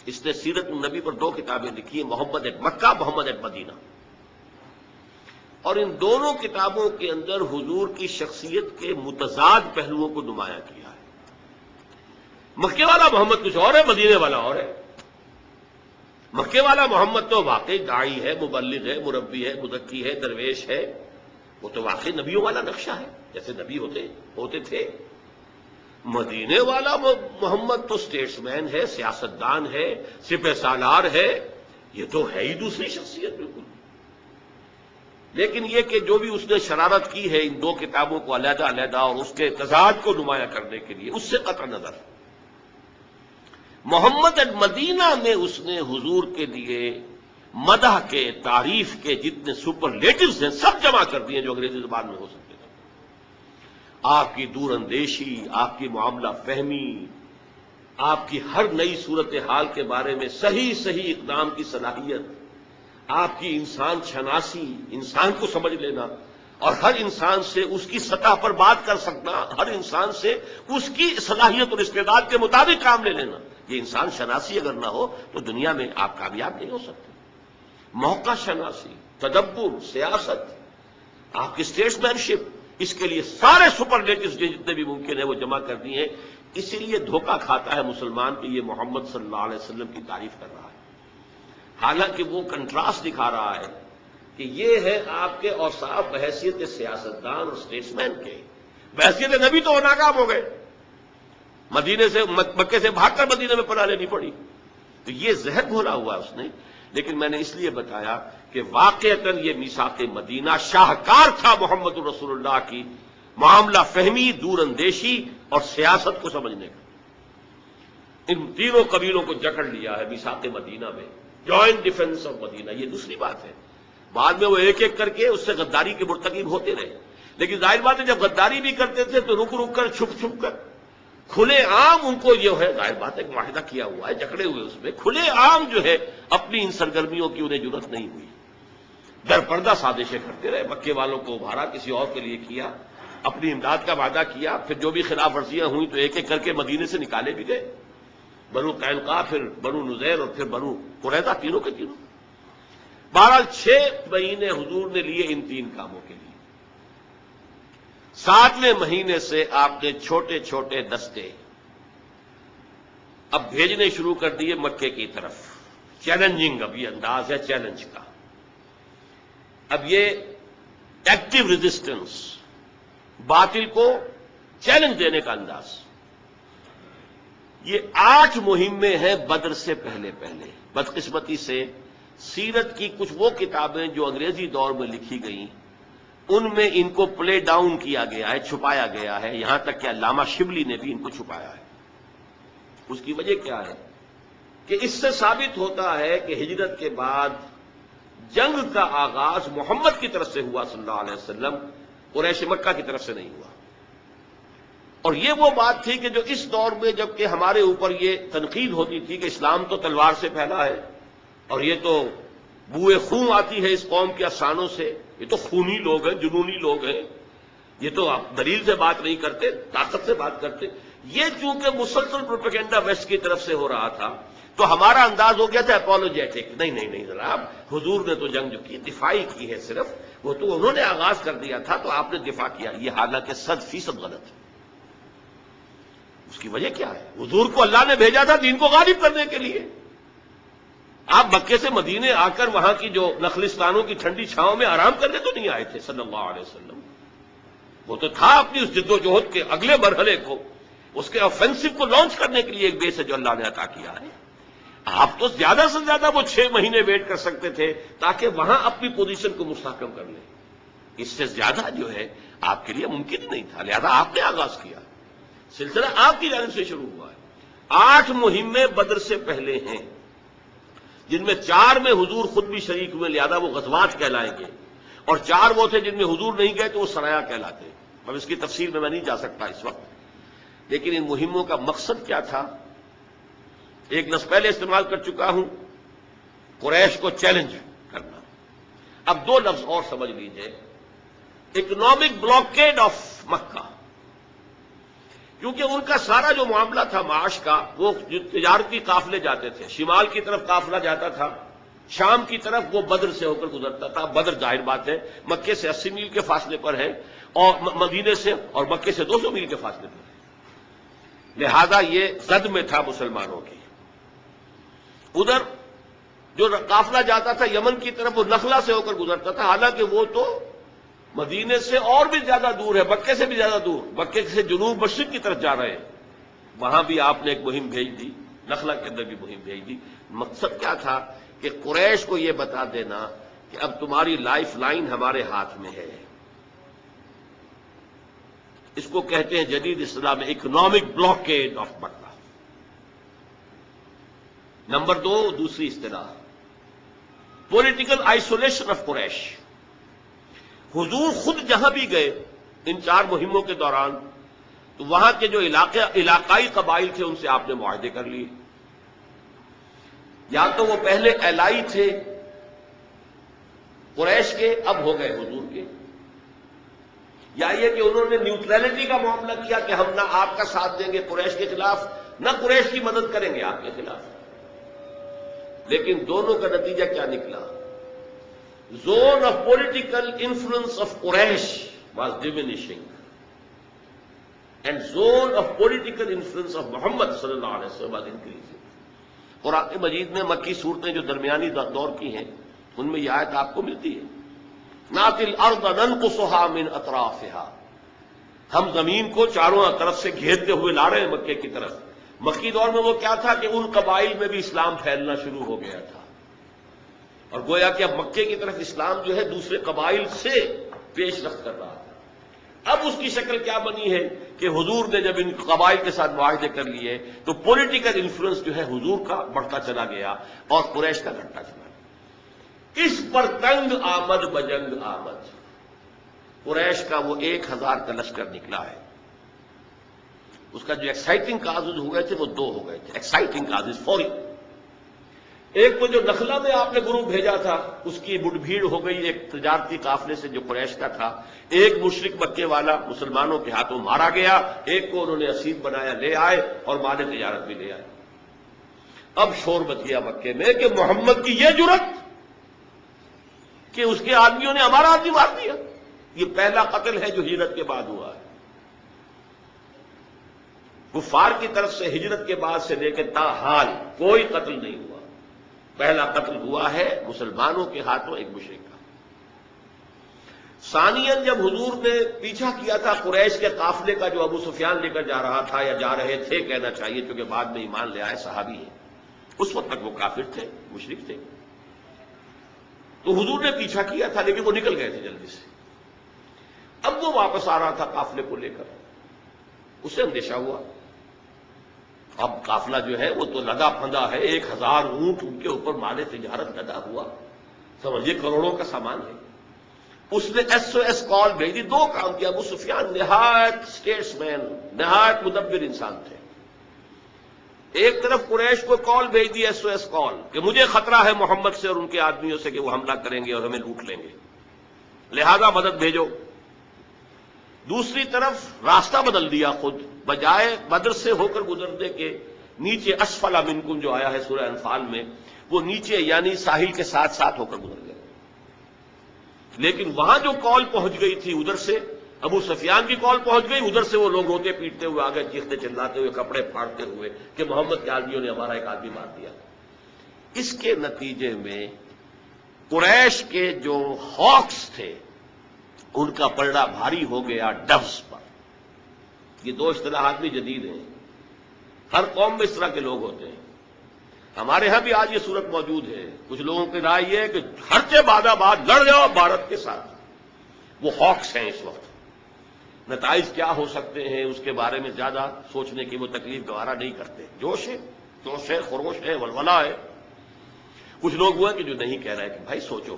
اس نے سیرت النبی پر 2 کتابیں لکھی ہیں، محمد at Mecca, Muhammad at Medina. اور ان دونوں کتابوں کے اندر حضور کی شخصیت کے متضاد پہلوؤں کو نمایاں کیا ہے. مکے والا محمد کچھ اور ہے، مدینے والا اور ہے. مکے والا محمد تو واقعی داعی ہے، مبلغ ہے، مربی ہے، مزکی ہے، درویش ہے، وہ تو واقعی نبیوں والا نقشہ ہے جیسے نبی ہوتے تھے. مدینے والا محمد تو سٹیٹس مین ہے، سیاستدان ہے، سپہ سالار ہے، یہ تو ہے ہی دوسری شخصیت بالکل. لیکن یہ کہ جو بھی اس نے شرارت کی ہے ان 2 کتابوں کو علیحدہ علیحدہ اور اس کے تضاد کو نمایاں کرنے کے لیے، اس سے قطع نظر محمد المدینہ میں اس نے حضور کے لیے مدح کے، تعریف کے جتنے سپرلیٹوز ہیں سب جمع کر دیے جو انگریزی زبان میں ہو سکتے تھے. آپ کی دور اندیشی، آپ کی معاملہ فہمی، آپ کی ہر نئی صورتحال کے بارے میں صحیح اقدام کی صلاحیت، آپ کی انسان شناسی، انسان کو سمجھ لینا اور ہر انسان سے اس کی سطح پر بات کر سکنا، ہر انسان سے اس کی صلاحیت اور استعداد کے مطابق کام لے لینا. یہ انسان شناسی اگر نہ ہو تو دنیا میں آپ کامیاب نہیں ہو سکتے. موقع شناسی، تدبر، سیاست، آپ کی اسٹیٹس مین شپ، اس کے لیے سارے سپرلیٹوز جتنے بھی ممکن ہے وہ جمع کر دیے ہیں. اسی لیے دھوکہ کھاتا ہے مسلمان کہ یہ محمد صلی اللہ علیہ وسلم کی تعریف کر رہا ہے، حالانکہ وہ کنٹراسٹ دکھا رہا ہے کہ یہ ہے آپ کے اوصاف بحیثیت سیاستدان اور اسٹیٹس مین کے. بحیثیت نبی تو وہ ناکام ہو گئے، مدینے سے، مکے سے بھاگ کر مدینے میں پناہ لینی پڑی. تو یہ زہر گھولا ہوا اس نے. لیکن میں نے اس لیے بتایا کہ واقعتاً یہ میثاق مدینہ شاہکار تھا محمد الرسول اللہ کی معاملہ فہمی، دور اندیشی اور سیاست کو سمجھنے کا. ان 3 قبیلوں کو جکڑ لیا ہے میثاق مدینہ میں، جوائنٹ ڈیفنس آف مدینہ. یہ دوسری بات ہے، بعد میں وہ ایک کر کے اس سے غداری کے مرتکب ہوتے رہے. لیکن ظاہر بات ہے جب غداری بھی کرتے تھے تو رک کر، چھپ کر، کھلے عام ان کو جو ہے، ظاہر بات ہے کہ معاہدہ کیا ہوا ہے، جکڑے ہوئے اس میں، کھلے عام جو ہے اپنی ان سرگرمیوں کی انہیں ضرورت نہیں ہوئی. در پردہ سازشیں کرتے رہے، مکے والوں کو ابھارا، کسی اور کے لیے کیا، اپنی امداد کا وعدہ کیا، پھر جو بھی خلاف ورزیاں ہوئیں تو ایک کر کے مدینے سے نکالے بھی گئے. بنو قینقاع، پھر بنو نذیر اور پھر بنو قریظہ، تینوں کے تینوں. بہرحال 6 مہینے حضور نے لیے ان 3 کاموں کے لیے. 7ویں مہینے سے آپ نے چھوٹے چھوٹے دستے اب بھیجنے شروع کر دیے مکے کی طرف. چیلنجنگ، اب یہ انداز ہے چیلنج کا. اب یہ ایکٹیو ریزسٹنس، باطل کو چیلنج دینے کا انداز. یہ 8 مہمیں ہیں بدر سے پہلے. بدقسمتی سے سیرت کی کچھ وہ کتابیں جو انگریزی دور میں لکھی گئیں ان میں ان کو پلے ڈاؤن کیا گیا ہے، چھپایا گیا ہے، یہاں تک کہ علامہ شبلی نے بھی ان کو چھپایا ہے. اس کی وجہ کیا ہے کہ اس سے ثابت ہوتا ہے کہ ہجرت کے بعد جنگ کا آغاز محمد کی طرف سے ہوا صلی اللہ علیہ وسلم، قریش مکہ کی طرف سے نہیں ہوا. اور یہ وہ بات تھی کہ جو اس دور میں جبکہ ہمارے اوپر یہ تنقید ہوتی تھی کہ اسلام تو تلوار سے پھیلا ہے اور یہ تو بوئے خون آتی ہے اس قوم کے افسانوں سے، یہ تو خونی لوگ ہیں، جنونی لوگ ہیں، یہ تو آپ دلیل سے بات نہیں کرتے، طاقت سے بات کرتے. یہ چونکہ مسلسل پروپیگنڈا ویسٹ کی طرف سے ہو رہا تھا تو ہمارا انداز ہو گیا تھا اپولوجیٹک. نہیں جناب، حضور نے تو جنگ جو کی دفاعی کی ہے صرف، وہ تو انہوں نے آغاز کر دیا تھا تو آپ نے دفاع کیا. یہ حالانکہ 100% غلط ہے. اس کی وجہ کیا ہے؟ حضور کو اللہ نے بھیجا تھا دین کو غالب کرنے کے لیے. آپ مکے سے مدینے آ کر وہاں کی جو نخلستانوں کی ٹھنڈی چھاؤں میں آرام کرنے تو نہیں آئے تھے صلی اللہ علیہ وسلم. وہ تو تھا اپنی اس جد و جہد کے اگلے مرحلے کو، اس کے آفینسو کو لانچ کرنے کے لیے ایک بیس ہے جو اللہ نے عطا کیا ہے. آپ تو زیادہ سے زیادہ وہ 6 مہینے ویٹ کر سکتے تھے تاکہ وہاں اپنی پوزیشن کو مستحکم کر لیں. اس سے زیادہ جو ہے آپ کے لیے ممکن نہیں تھا، لہذا آپ نے آغاز کیا. سلسلہ آپ کی جانب سے شروع ہوا ہے. 8 مہمیں بدر سے پہلے ہیں جن میں 4 میں حضور خود بھی شریک ہوئے، لہذا وہ غزوات کہلائیں گے، اور 4 وہ تھے جن میں حضور نہیں گئے تو وہ سرایا کہلاتے. اب اس کی تفصیل میں نہیں جا سکتا اس وقت، لیکن ان مہموں کا مقصد کیا تھا؟ ایک لفظ پہلے استعمال کر چکا ہوں، قریش کو چیلنج کرنا. اب 2 لفظ اور سمجھ لیجئے. اکنامک بلاکیڈ آف مکہ، کیونکہ ان کا سارا جو معاملہ تھا معاش کا، وہ جو تجارتی قافلے جاتے تھے، شمال کی طرف قافلہ جاتا تھا، شام کی طرف وہ بدر سے ہو کر گزرتا تھا. بدر ظاہر بات ہے مکے سے 80 میل کے فاصلے پر ہے، اور مدینے سے اور مکے سے 200 میل کے فاصلے پر ہے. لہذا یہ زد میں تھا مسلمانوں کی. ادھر جو قافلہ جاتا تھا یمن کی طرف، وہ نخلا سے ہو کر گزرتا تھا، حالانکہ وہ تو مدینے سے اور بھی زیادہ دور ہے، مکے سے بھی زیادہ دور، مکے سے جنوب مشرق کی طرف جا رہے ہیں. وہاں بھی آپ نے ایک مہم بھیج دی، نخلا کے اندر بھی مہم بھیج دی. مقصد کیا تھا؟ کہ قریش کو یہ بتا دینا کہ اب تمہاری لائف لائن ہمارے ہاتھ میں ہے. اس کو کہتے ہیں جدید اصطلاح میں economic blockade of Mecca. Number 2 دوسری اصطلاح پولیٹیکل آئسولیشن آف قریش. حضور خود جہاں بھی گئے ان 4 مہموں کے دوران، تو وہاں کے جو علاقائی قبائل تھے ان سے آپ نے معاہدے کر لیے. یا تو وہ پہلے الائی تھے قریش کے، اب ہو گئے حضور کے، یا یہ کہ انہوں نے نیوٹرلٹی کا معاملہ کیا کہ ہم نہ آپ کا ساتھ دیں گے قریش کے خلاف، نہ قریش کی مدد کریں گے آپ کے خلاف. لیکن دونوں کا نتیجہ کیا نکلا؟ Zone of political influence of Quraysh was diminishing and zone of political influence of Muhammad صلی اللہ علیہ وسلم واز انکریزنگ. قرآن مجید میں مکی صورتیں جو درمیانی دور کی ہیں ان میں یہ آیت آپ کو ملتی ہے، نَأْتِ الْأَرْضَ نَنْقُصُهَا مِنْ أَطْرَافِهَا. ہم زمین کو چاروں طرف سے گھیرتے ہوئے لا رہے ہیں مکے کی طرف. مکی دور میں وہ کیا تھا کہ ان قبائل میں بھی اسلام پھیلنا شروع ہو گیا تھا، اور گویا کہ اب مکے کی طرف اسلام جو ہے دوسرے قبائل سے پیش رفت کر رہا تھا. اب اس کی شکل کیا بنی ہے کہ حضور نے جب ان قبائل کے ساتھ معاہدے کر لیے تو پولیٹیکل انفلوئنس جو ہے حضور کا بڑھتا چلا گیا اور قریش کا گھٹتا چلا گیا. اس پر تنگ آمد بجنگ آمد. قریش کا وہ 1000 کا لشکر نکلا ہے. اس کا جو ایکسائٹنگ کازز ہو گئے تھے وہ 2 ہو گئے تھے ایکسائٹنگ کازز فوری. ایک تو جو نخلا میں آپ نے گروپ بھیجا تھا اس کی مٹ بھیڑ ہو گئی ایک تجارتی قافلے سے جو قریش کا تھا. ایک مشرک مکے والا مسلمانوں کے ہاتھوں مارا گیا، ایک کو انہوں نے اسیر بنایا، لے آئے اور مال تجارت بھی لے آئے. اب شور مچ گیا مکے میں کہ محمد کی یہ جرت کہ اس کے آدمیوں نے ہمارا آدمی مار دیا. یہ پہلا قتل ہے جو ہجرت کے بعد ہوا ہے. کفار کی طرف سے ہجرت کے بعد سے لے کے تاحال کوئی قتل نہیں ہوا. پہلا قتل ہوا ہے مسلمانوں کے ہاتھوں ایک مشرک کا. ثانیاً جب حضور نے پیچھا کیا تھا قریش کے قافلے کا جو ابو سفیان لے کر جا رہا تھا یا جا رہے تھے کہنا چاہیے کیونکہ بعد میں ایمان لے آئے صحابی ہیں، اس وقت تک وہ کافر تھے، مشرک تھے، تو حضور نے پیچھا کیا تھا لیکن وہ نکل گئے تھے جلدی سے. اب وہ واپس آ رہا تھا قافلے کو لے کر. اسے اندیشہ ہوا اب قافلہ جو ہے وہ تو لدا پھندا ہے، 1000 اونٹ ان کے اوپر مال تجارت لدا ہوا، سمجھیے کروڑوں کا سامان ہے. اس نے SOS کال بھیجی. 2 کام کیا. ابو سفیان نہایت اسٹیٹس مین، نہایت مدبر انسان تھے. ایک طرف قریش کو کال بھیج دی SOS کال کہ مجھے خطرہ ہے محمد سے اور ان کے آدمیوں سے کہ وہ حملہ کریں گے اور ہمیں لوٹ لیں گے، لہذا مدد بھیجو. دوسری طرف راستہ بدل دیا خود، بجائے بدر سے ہو کر گزرنے کے نیچے اسفل منکم جو آیا ہے سورہ انفال میں، وہ نیچے یعنی ساحل کے ساتھ ساتھ ہو کر گزر گئے. لیکن وہاں جو کال پہنچ گئی تھی ادھر سے ابو سفیان کی کال پہنچ گئی، ادھر سے وہ لوگ روتے پیٹتے ہوئے آگے، چیختے چلاتے ہوئے، کپڑے پھاڑتے ہوئے کہ محمد کے آدمیوں نے ہمارا ایک آدمی مار دیا. اس کے نتیجے میں قریش کے جو ہاکس تھے ان کا پلڑا بھاری ہو گیا ڈوز پر. یہ 2 اصطلاحات بھی جدید ہیں، ہر قوم میں اس طرح کے لوگ ہوتے ہیں. ہمارے ہاں بھی آج یہ صورت موجود ہے. کچھ لوگوں کی رائے یہ ہے کہ ہرچے بعد آباد لڑ جاؤ بھارت کے ساتھ. وہ ہاکس ہیں اس وقت. نتائج کیا ہو سکتے ہیں اس کے بارے میں زیادہ سوچنے کی وہ تکلیف گوارا نہیں کرتے. جوش ہے, خروش ہے, ولولہ ہے. کچھ لوگ وہ ہیں کہ جو نہیں کہہ رہے کہ بھائی سوچو,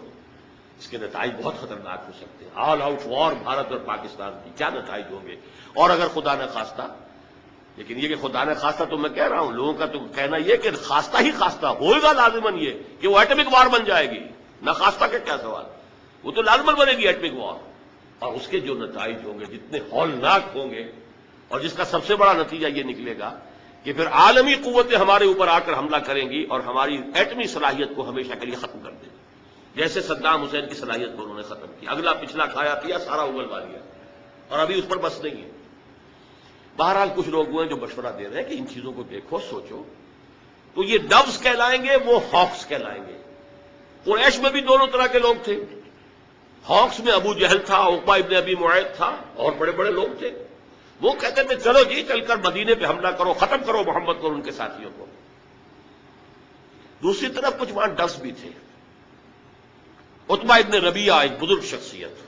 اس کے نتائج بہت خطرناک ہو سکتے ہیں. آل آؤٹ وار بھارت اور پاکستان کی کیا نتائج ہوں گے. اور اگر خدا نہ خواستہ, لیکن یہ کہ خدا نہ خواستہ تو میں کہہ رہا ہوں, لوگوں کا تو کہنا یہ کہ خواستہ ہی خواستہ ہوئے گا لازماً یہ کہ وہ ایٹمک وار بن جائے گی. نہ خواستہ کا کیا سوال, وہ تو لازماً بنے گی ایٹمک وار. اور اس کے جو نتائج ہوں گے جتنے ہولناک ہوں گے, اور جس کا سب سے بڑا نتیجہ یہ نکلے گا کہ پھر عالمی قوتیں ہمارے اوپر آ کر حملہ کریں گی اور ہماری ایٹمی صلاحیت کو ہمیشہ کے لیے ختم کر دیں گی. جیسے صدام حسین کی صلاحیت کو انہوں نے ختم کیا, اگلا پچھلا کھایا پیا سارا اگلوا لیا, اور ابھی اس پر بس نہیں ہے. بہرحال کچھ لوگ وہ ہیں جو مشورہ دے رہے ہیں کہ ان چیزوں کو دیکھو, سوچو. تو یہ ڈوز کہلائیں گے, وہ ہاکس کہلائیں گے. قریش میں بھی دونوں طرح کے لوگ تھے. ہاکس میں ابو جہل تھا, عقبہ ابن ابی معیط تھا, اور بڑے بڑے لوگ تھے. وہ کہتے تھے چلو جی چل کر مدینے پہ حملہ کرو, ختم کرو محمد کو اور ان کے ساتھیوں کو. دوسری طرف کچھ وہاں ڈس بھی تھے. عتبہ ابن ربیعہ ایک بزرگ شخصیت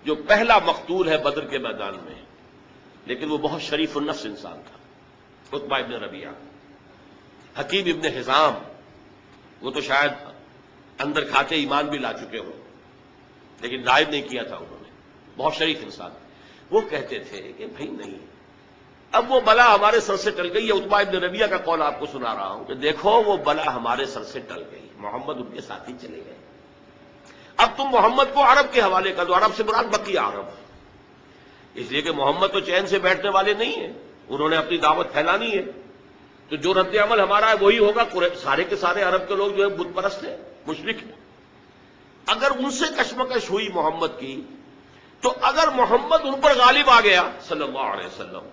جو پہلا مقتول ہے بدر کے میدان میں, لیکن وہ بہت شریف النفس انسان تھا. عتبہ ابن ربیعہ. حکیم ابن حزام, وہ تو شاید اندر کھاتے ایمان بھی لا چکے ہوں, لیکن ظاہر نہیں کیا تھا انہوں نے. بہت شریف انسان. وہ کہتے تھے کہ بھائی نہیں, اب وہ بلا ہمارے سر سے ٹل گئی ہے. عتبہ ابن ربیعہ کا قول آپ کو سنا رہا ہوں کہ دیکھو وہ بلا ہمارے سر سے ٹل گئی, محمد ان کے ساتھی چلے گئے. اب تم محمد کو عرب کے حوالے کر دو. عرب سے مراد بقیہ عرب, اس لیے کہ محمد تو چین سے بیٹھنے والے نہیں ہیں, انہوں نے اپنی دعوت پھیلانی ہے. تو جو رد عمل ہمارا ہے وہی ہوگا. سارے کے سارے عرب کے لوگ جو ہے بت پرست ہیں, مشرک ہیں. اگر ان سے کشمکش ہوئی محمد کی, تو اگر محمد ان پر غالب آ گیا صلی اللہ علیہ وسلم,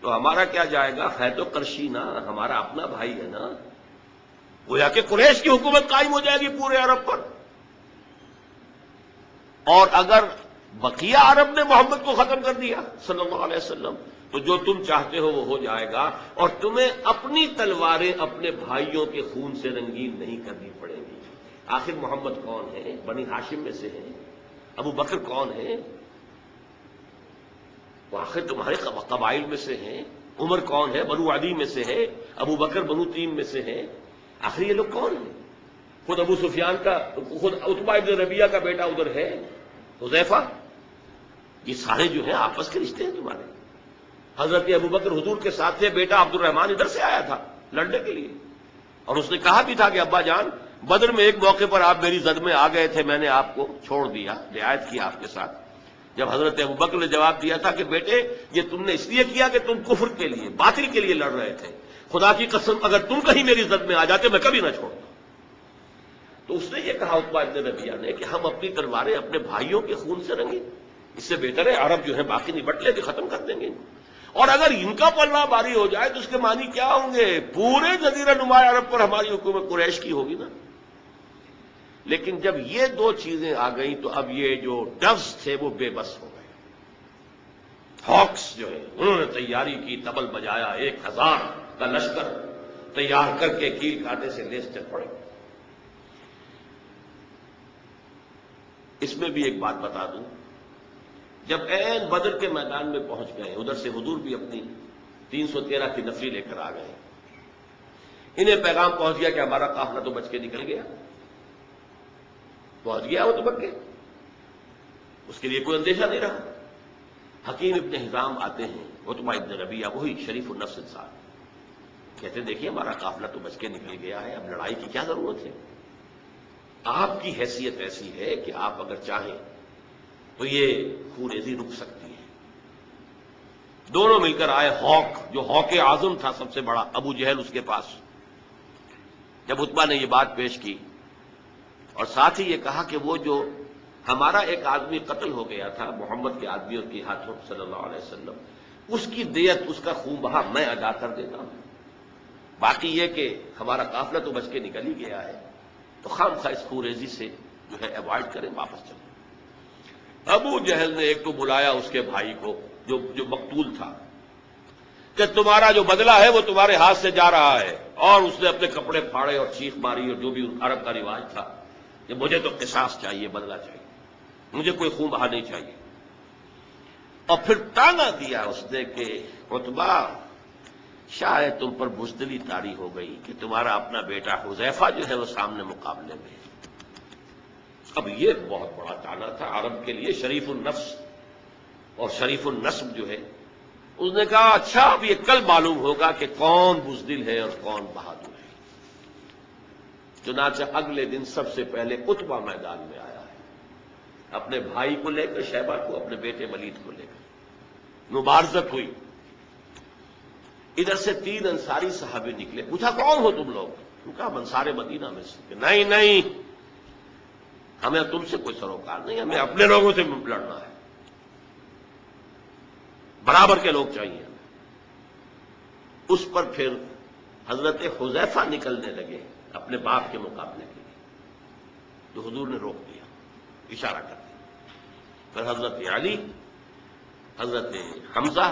تو ہمارا کیا جائے گا. ہے تو قرشی نا, ہمارا اپنا بھائی ہے نا. گویا کہ قریش کی حکومت قائم ہو جائے گی پورے عرب پر. اور اگر بقیہ عرب نے محمد کو ختم کر دیا صلی اللہ علیہ وسلم, تو جو تم چاہتے ہو وہ ہو جائے گا, اور تمہیں اپنی تلواریں اپنے بھائیوں کے خون سے رنگین نہیں کرنی پڑیں گی. آخر محمد کون ہے؟ بنی ہاشم میں سے ہیں. ابو بکر کون ہے؟ وہ آخر تمہارے قبائل میں سے ہیں. عمر کون ہے؟ بنو عدی میں سے ہے. ابو بکر بنو تیم میں سے ہے. آخر یہ لوگ کون ہیں؟ خود ابو سفیان کا, خود عتبہ ابن ربیعہ کا بیٹا ادھر ہے, حذیفہ. یہ سارے جو ہیں آپس کے رشتے ہیں تمہارے. حضرت ابو بکر حضور کے ساتھ تھے, بیٹا عبد الرحمان ادھر سے آیا تھا لڑنے کے لیے, اور اس نے کہا بھی تھا کہ ابا جان بدر میں ایک موقع پر آپ میری زد میں آ گئے تھے, میں نے آپ کو چھوڑ دیا, رعایت کی آپ کے ساتھ. جب حضرت ابو بکر نے جواب دیا تھا کہ بیٹے یہ تم نے اس لیے کیا کہ تم کفر کے لیے, باطل کے لیے لڑ رہے تھے, خدا کی قسم اگر تم کہیں میری زد میں آ جاتے میں کبھی نہ چھوڑتا. تو اس نے یہ کہا عتبہ ابن ربیعہ نے کہ ہم اپنی تلواریں اپنے بھائیوں کے خون سے رنگیں, اس سے بہتر ہے عرب جو ہے باقی نبٹ لے کے ختم کر دیں گے. اور اگر ان کا پلہ باری ہو جائے تو اس کے معنی کیا ہوں گے؟ پورے جزیرہ نما عرب پر ہماری حکومت قریش کی ہوگی نا. لیکن جب یہ دو چیزیں آ گئیں تو اب یہ جو ڈوز تھے وہ بے بس ہو گئے. ہاکس جو ہے انہوں نے تیاری کی, تبل بجایا, 1000 کا لشکر تیار کر کے کیل کاٹے سے لیس چل پڑے. اس میں بھی ایک بات بتا دوں, جب عین بدر کے میدان میں پہنچ گئے, ادھر سے حضور بھی اپنی 313 کی نفری لے کر آ گئے, انہیں پیغام پہنچ گیا کہ ہمارا قافلہ تو بچ کے نکل گیا. پہنچ گیا وہ تو بچ گئے, اس کے لیے کوئی اندیشہ نہیں رہا. حکیم ابن حزام آتے ہیں, عتبہ ابن ربیعہ, وہی شریف النفس انسان, کہتے دیکھیے ہمارا قافلہ تو بچ کے نکل گیا ہے, اب لڑائی کی کیا ضرورت ہے. آپ کی حیثیت ایسی ہے کہ آپ اگر چاہیں تو یہ خوریزی رک سکتی ہے. دونوں مل کر آئے. ہاک جو ہاک اعظم تھا سب سے بڑا, ابو جہل اس کے پاس. جب عتبہ نے یہ بات پیش کی اور ساتھ ہی یہ کہا کہ وہ جو ہمارا ایک آدمی قتل ہو گیا تھا محمد کے آدمیوں کے ہاتھوں صلی اللہ علیہ وسلم, اس کی دیت, اس کا خون بہا میں ادا کر دیتا ہوں, باقی یہ کہ ہمارا قافلہ تو بچ کے نکل ہی گیا ہے, تو خام خواہ اس خوریزی سے جو ہے ایوائڈ کریں, واپس چلیں. ابو جہل نے ایک تو بلایا اس کے بھائی کو جو مقتول تھا کہ تمہارا جو بدلہ ہے وہ تمہارے ہاتھ سے جا رہا ہے, اور اس نے اپنے کپڑے پھاڑے اور چیخ ماری، اور جو بھی عرب کا رواج تھا کہ مجھے تو قصاص چاہیے، بدلہ چاہیے، مجھے کوئی خون بہا نہیں چاہیے۔ اور پھر تانا دیا اس نے کہ عتبہ، شاید تم پر بزدلی طاری ہو گئی کہ تمہارا اپنا بیٹا حذیفہ جو ہے وہ سامنے مقابلے میں ہے۔ اب یہ بہت بڑا تانا تھا عرب کے لیے، شریف النفس اور شریف النسب جو ہے۔ اس نے کہا اچھا اب یہ کل معلوم ہوگا کہ کون بزدل ہے اور کون بہادر ہے۔ چنانچہ اگلے دن سب سے پہلے عتبہ میدان میں آیا ہے، اپنے بھائی کو لے کر، شیبہ کو، اپنے بیٹے ولید کو لے کر۔ مبارزت ہوئی۔ ادھر سے 3 انصاری صحابی نکلے، پوچھا کون ہو تم لوگ؟ کہا انصار مدینہ میں سے۔ کہ نہیں، ہمیں تم سے کوئی سروکار نہیں، ہمیں اپنے لوگوں سے لڑنا ہے، برابر کے لوگ چاہیے ہمیں۔ اس پر پھر حضرت حذیفہ نکلنے لگے اپنے باپ کے مقابلے کے لیے، تو حضور نے روک دیا اشارہ کر دیا۔ پھر حضرت علی، حضرت حمزہ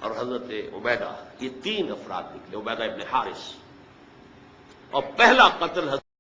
اور حضرت عبیدہ، یہ 3 افراد نکلے، عبیدہ ابن حارث، اور پہلا قتل حضرت